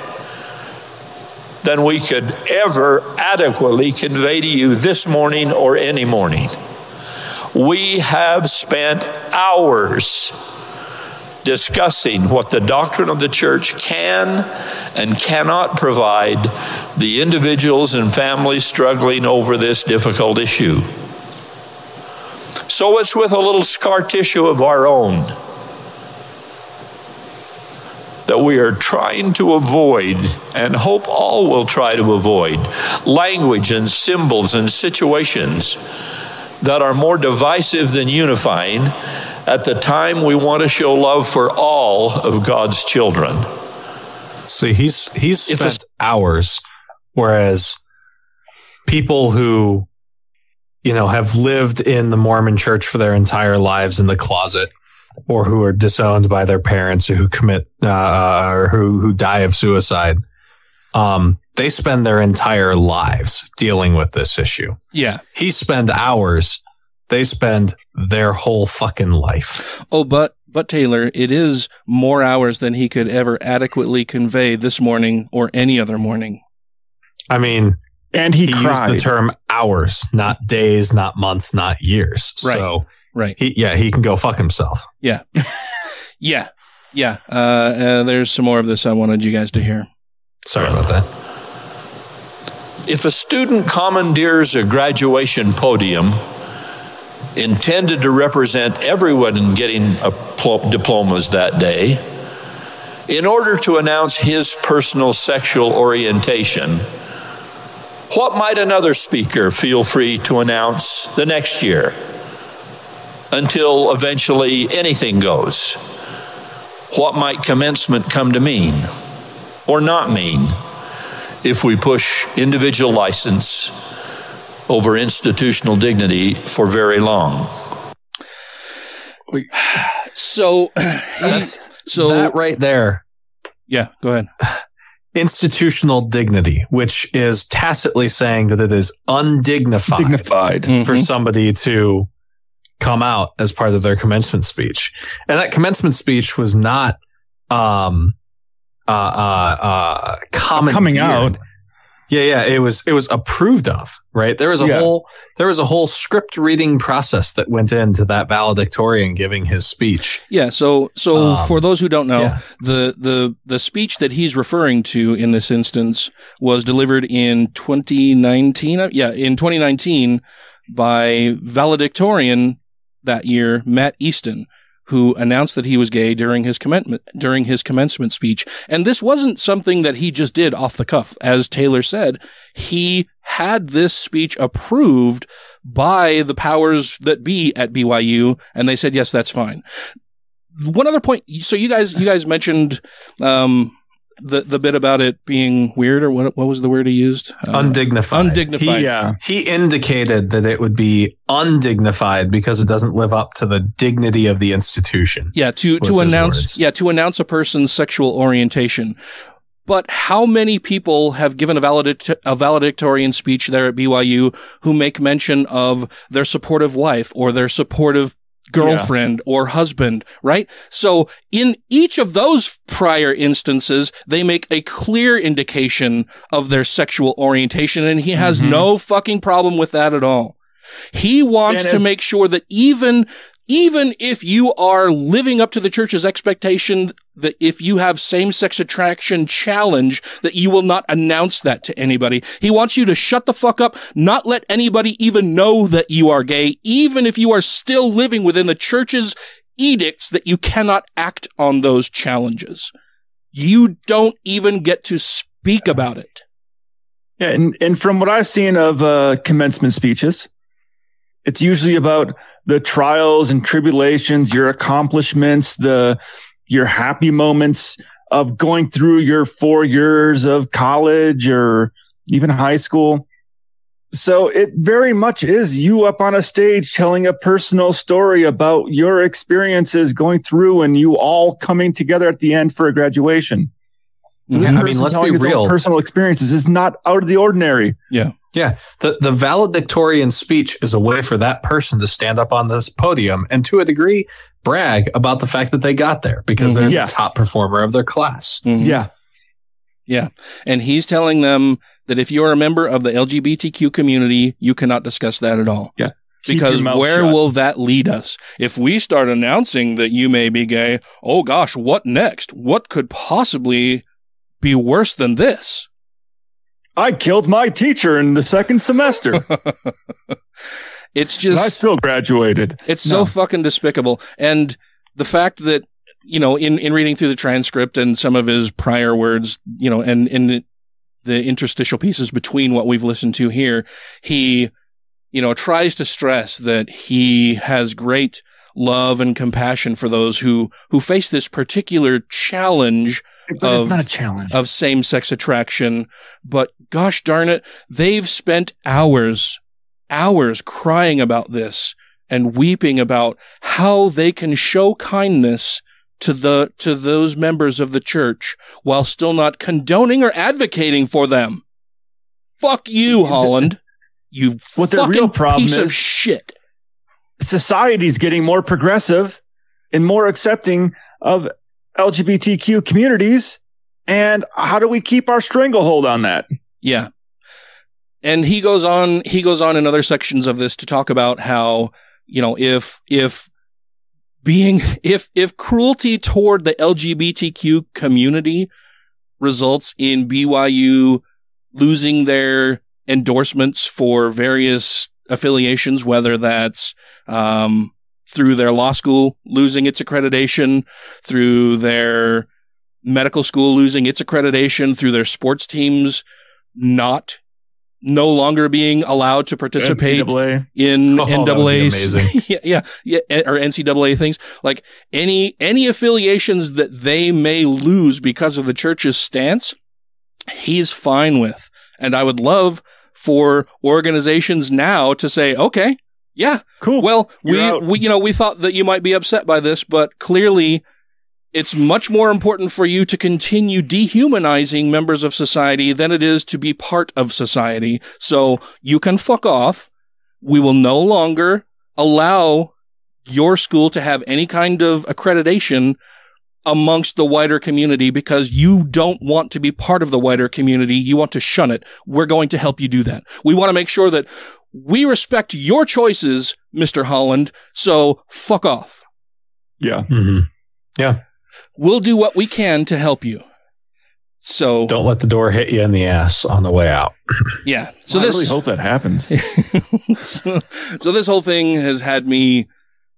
than we could ever adequately convey to you this morning or any morning. We have spent hours discussing what the doctrine of the church can and cannot provide the individuals and families struggling over this difficult issue. So it's with a little scar tissue of our own that we are trying to avoid, and hope all will try to avoid, language and symbols and situations that are more divisive than unifying at the time we want to show love for all of God's children. See, he's spent hours, whereas people who, have lived in the Mormon church for their entire lives in the closet, or who are disowned by their parents, or who commit, or who die of suicide, they spend their entire lives dealing with this issue. Yeah. He spend hours. They spend their whole fucking life. Oh, but Taylor, it is more hours than he could ever adequately convey this morning or any other morning. I mean, and he used the term hours, not days, not months, not years. Right. So right. He can go fuck himself. Yeah. Yeah. Yeah, there's some more of this I wanted you guys to hear. Sorry about that. If a student commandeers a graduation podium intended to represent everyone in getting diplomas that day, in order to announce his personal sexual orientation, what might another speaker feel free to announce the next year until eventually anything goes? What might commencement come to mean or not mean if we push individual license over institutional dignity for very long? So that right there. Yeah, go ahead. Institutional dignity, which is tacitly saying that it is undignified for somebody to come out as part of their commencement speech. And that commencement speech was not coming out. Yeah, it was approved of, right? There was a whole script reading process that went into that valedictorian giving his speech. Yeah, so for those who don't know, the speech that he's referring to in this instance was delivered in 2019. In 2019 by valedictorian that year, Matt Easton, who announced that he was gay during his commencement speech. And this wasn't something that he just did off the cuff. As Taylor said, he had this speech approved by the powers that be at BYU, and they said, yes, that's fine. One other point. So you guys mentioned, the bit about it being weird, or what was the word he used? Undignified. Undignified. He indicated that it would be undignified because it doesn't live up to the dignity of the institution. Yeah, to announce a person's sexual orientation. But how many people have given a valedictorian speech there at BYU who make mention of their supportive wife or their supportive girlfriend or husband, right? So in each of those prior instances, they make a clear indication of their sexual orientation, and he has no fucking problem with that at all. He wants to make sure that even if you are living up to the church's expectation that if you have same-sex attraction challenge, that you will not announce that to anybody. He wants you to shut the fuck up, not let anybody even know that you are gay, even if you are still living within the church's edicts that you cannot act on those challenges. You don't even get to speak about it. Yeah, and from what I've seen of commencement speeches, it's usually about the trials and tribulations, your accomplishments, your happy moments of going through your 4 years of college or even high school. So it very much is you up on a stage telling a personal story about your experiences going through and you all coming together at the end for a graduation. So I mean, let's be real. Personal experiences is not out of the ordinary. Yeah. Yeah. The valedictorian speech is a way for that person to stand up on this podium and to a degree brag about the fact that they got there because they're the top performer of their class. Yeah. Yeah. And he's telling them that if you're a member of the LGBTQ community, you cannot discuss that at all. Yeah. Because where will that lead us? If we start announcing that you may be gay, oh gosh, what next? What could possibly be worse than this? I killed my teacher in the second semester. It's just... And I still graduated. It's so fucking despicable. And the fact that, you know, in reading through the transcript and some of his prior words, you know, and in the interstitial pieces between what we've listened to here, he, you know, tries to stress that he has great love and compassion for those who face this particular challenge. But it's not a challenge of same-sex attraction, but gosh darn it, they've spent hours crying about this and weeping about how they can show kindness to those members of the church while still not condoning or advocating for them. Fuck you, Holland. You fucking piece of shit. Society's getting more progressive and more accepting of LGBTQ communities, and how do we keep our stranglehold on that? Yeah. And he goes on in other sections of this to talk about how, you know, if if cruelty toward the LGBTQ community results in BYU losing their endorsements for various affiliations, whether that's through their law school losing its accreditation, through their medical school losing its accreditation, through their sports teams no longer being allowed to participate in NAA, or NCAA things, like any affiliations that they may lose because of the church's stance, he's fine with. And I would love for organizations now to say, okay, yeah, cool. Well, we thought that you might be upset by this, but clearly it's much more important for you to continue dehumanizing members of society than it is to be part of society. So you can fuck off. We will no longer allow your school to have any kind of accreditation amongst the wider community because you don't want to be part of the wider community. You want to shun it. We're going to help you do that. We want to make sure that we respect your choices, Mr. Holland. So fuck off. Yeah. Mm-hmm. Yeah. We'll do what we can to help you. So don't let the door hit you in the ass on the way out. Yeah. So I really hope that happens. so this whole thing has had me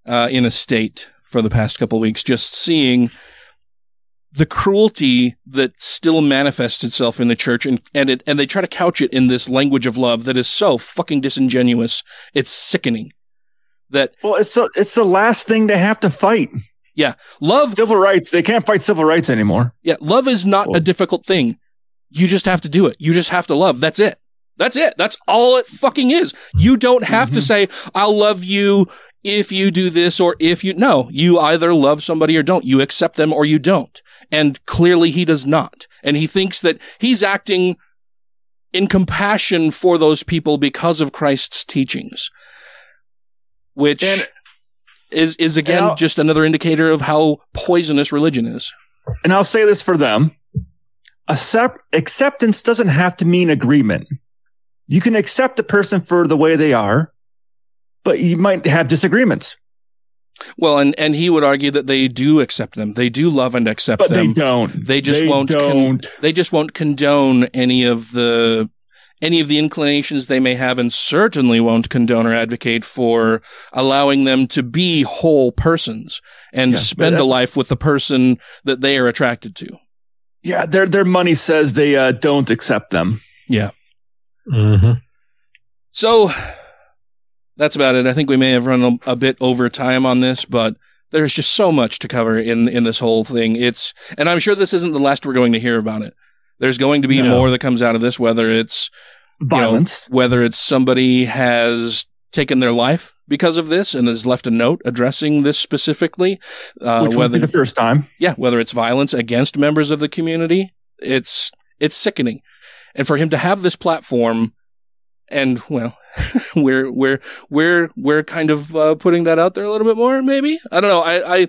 in a state for the past couple of weeks, just seeing the cruelty that still manifests itself in the church, and they try to couch it in this language of love that is so fucking disingenuous. It's sickening. It's the last thing they have to fight. Yeah. Love. Civil rights. They can't fight civil rights anymore. Yeah. Love is not a difficult thing. You just have to do it. You just have to love. That's it. That's it. That's all it fucking is. You don't have to say, I'll love you if you do this or if you, no, you either love somebody or don't. You accept them or you don't. And clearly he does not. And he thinks that he's acting in compassion for those people because of Christ's teachings, which is again just another indicator of how poisonous religion is. And I'll say this for them. Acceptance doesn't have to mean agreement. You can accept a person for the way they are, but you might have disagreements. Well, and he would argue that they do accept them. They do love and accept them. But they don't. They just won't. They just won't condone any of the inclinations they may have, and certainly won't condone or advocate for allowing them to be whole persons and spend a life with the person that they are attracted to. Yeah, their money says they don't accept them. Yeah. Mm-hmm. So that's about it. I think we may have run a bit over time on this, but there's just so much to cover in this whole thing. And I'm sure this isn't the last we're going to hear about it. There's going to be more that comes out of this, whether it's violence, whether it's somebody has taken their life because of this and has left a note addressing this specifically. Which would be the first time. Yeah, whether it's violence against members of the community, it's sickening. And for him to have this platform, and well, we're kind of putting that out there a little bit more, maybe. I don't know. I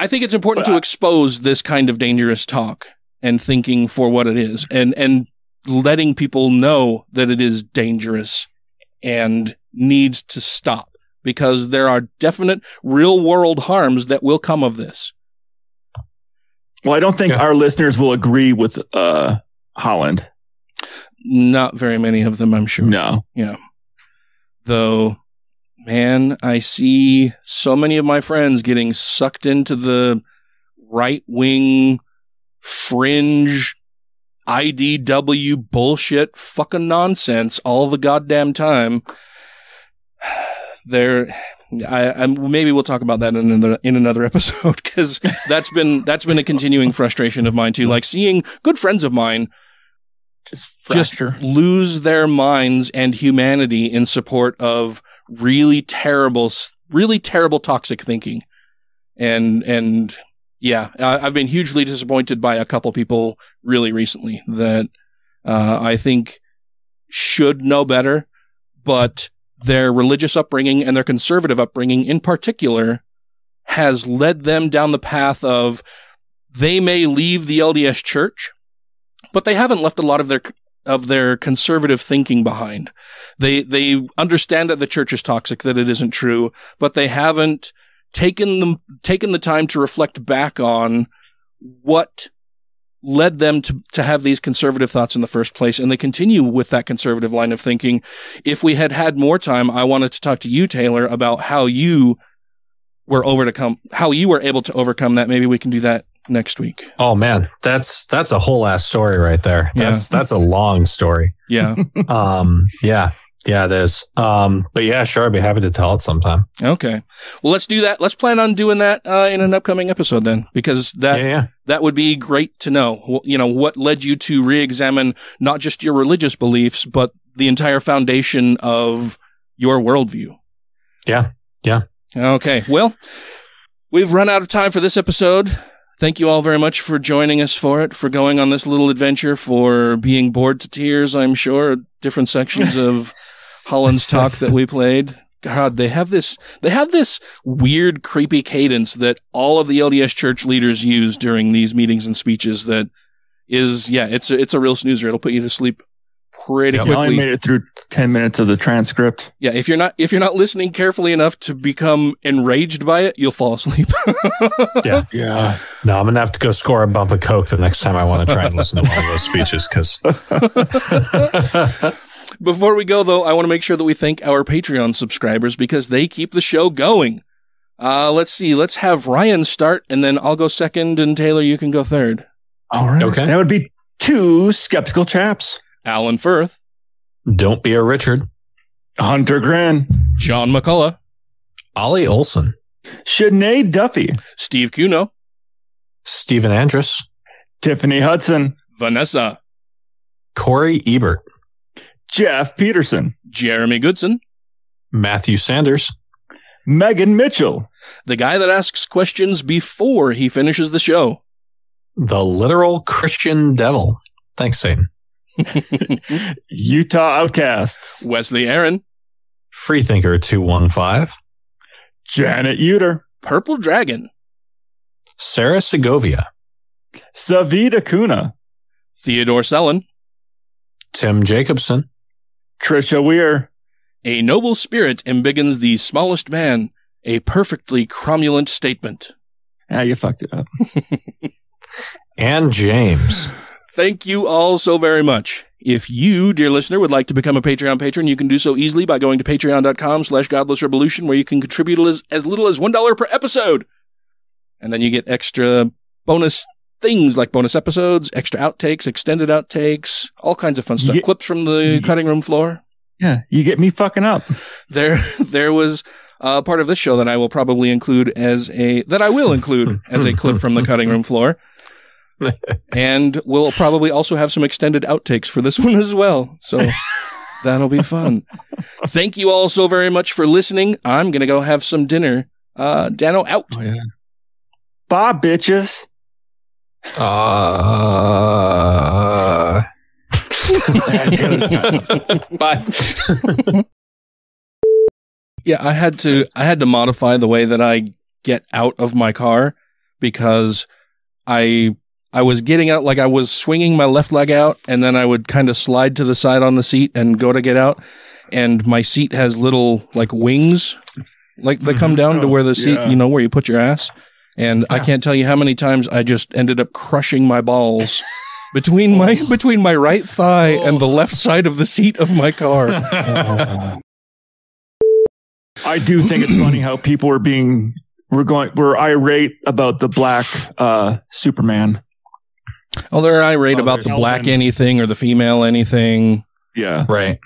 think it's important to expose this kind of dangerous talk and thinking for what it is, and letting people know that it is dangerous and needs to stop, because there are definite real world harms that will come of this. Well, I don't think our listeners will agree with Holland. Not very many of them, I'm sure. No. Yeah. Though, man, I see so many of my friends getting sucked into the right-wing fringe IDW bullshit fucking nonsense all the goddamn time. Maybe we'll talk about that in another episode, because that's been a continuing frustration of mine too. Like seeing good friends of mine just lose their minds and humanity in support of really terrible toxic thinking. And yeah, I've been hugely disappointed by a couple people really recently that I think should know better, but their religious upbringing and their conservative upbringing in particular has led them down the path of they may leave the LDS church, but they haven't left a lot of their conservative thinking behind. They understand that the church is toxic, that it isn't true, but they haven't taken the time to reflect back on what led them to have these conservative thoughts in the first place, and they continue with that conservative line of thinking. If we had more time, I wanted to talk to you, Taylor, about how you were able to overcome that. Maybe we can do that next week. Oh man, that's a whole ass story right there. That's a long story. Yeah. Yeah, it is. But yeah, sure, I'd be happy to tell it sometime. Okay. Well, let's do that. Let's plan on doing that in an upcoming episode then, because that would be great to know. You know, what led you to re-examine not just your religious beliefs, but the entire foundation of your worldview. Yeah. Okay. Well, we've run out of time for this episode. Thank you all very much for joining us for going on this little adventure, for being bored to tears, I'm sure, different sections of Holland's talk that we played. God, they have this weird, creepy cadence that all of the LDS church leaders use during these meetings and speeches that is, it's a real snoozer. It'll put you to sleep pretty quickly. I only made it through 10 minutes of the transcript. Yeah, if you're not listening carefully enough to become enraged by it, you'll fall asleep. Yeah. No, I'm gonna have to go score a bump of coke the next time I want to try and listen to one of those speeches. Because before we go, though, I want to make sure that we thank our Patreon subscribers because they keep the show going. Let's see. Let's have Ryan start, and then I'll go second, and Taylor, you can go third. All right. Okay. That would be 2 skeptical chaps. Alan Firth. Don't be a Richard. Hunter Grin. John McCullough. Ollie Olson. Sinead Duffy. Steve Cuno. Stephen Andrus. Tiffany Hudson. Vanessa. Corey Ebert. Jeff Peterson. Jeremy Goodson. Matthew Sanders. Megan Mitchell. The guy that asks questions before he finishes the show. The literal Christian devil. Thanks, Satan. Utah Outcasts. Wesley Aaron. Freethinker 215. Janet Uter. Purple Dragon. Sarah Segovia. Savita Kuna. Theodore Sellon. Tim Jacobson. Trisha Weir. A noble spirit embiggens the smallest man. A perfectly cromulent statement. You fucked it up. And James. Thank you all so very much. If you, dear listener, would like to become a Patreon patron, you can do so easily by going to patreon.com/GodlessRebelution, where you can contribute as little as $1 per episode. And then you get extra bonus things like bonus episodes, extra outtakes, extended outtakes, all kinds of fun stuff. Clips from the cutting room floor. Yeah, you get me fucking up. There was a part of this show that I will probably include as a clip from the cutting room floor. And we'll probably also have some extended outtakes for this one as well. So that'll be fun. Thank you all so very much for listening. I'm going to go have some dinner. Dano out. Oh, yeah. Bye, bitches. Bye. Yeah, I had to modify the way that I get out of my car because I was getting out, like I was swinging my left leg out, and then I would kind of slide to the side on the seat and go to get out. And my seat has little like wings, like they come down to where the seat, where you put your ass. And I can't tell you how many times I just ended up crushing my balls between my right thigh and the left side of the seat of my car. I do think it's funny how people were irate about the black Superman. Oh, they're irate about the black anything or the female anything. Yeah. Right.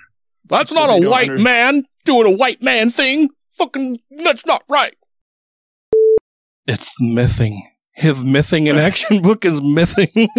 That's not a white man doing a white man thing. Fucking, that's not right. It's mything. His mything in action book is mything.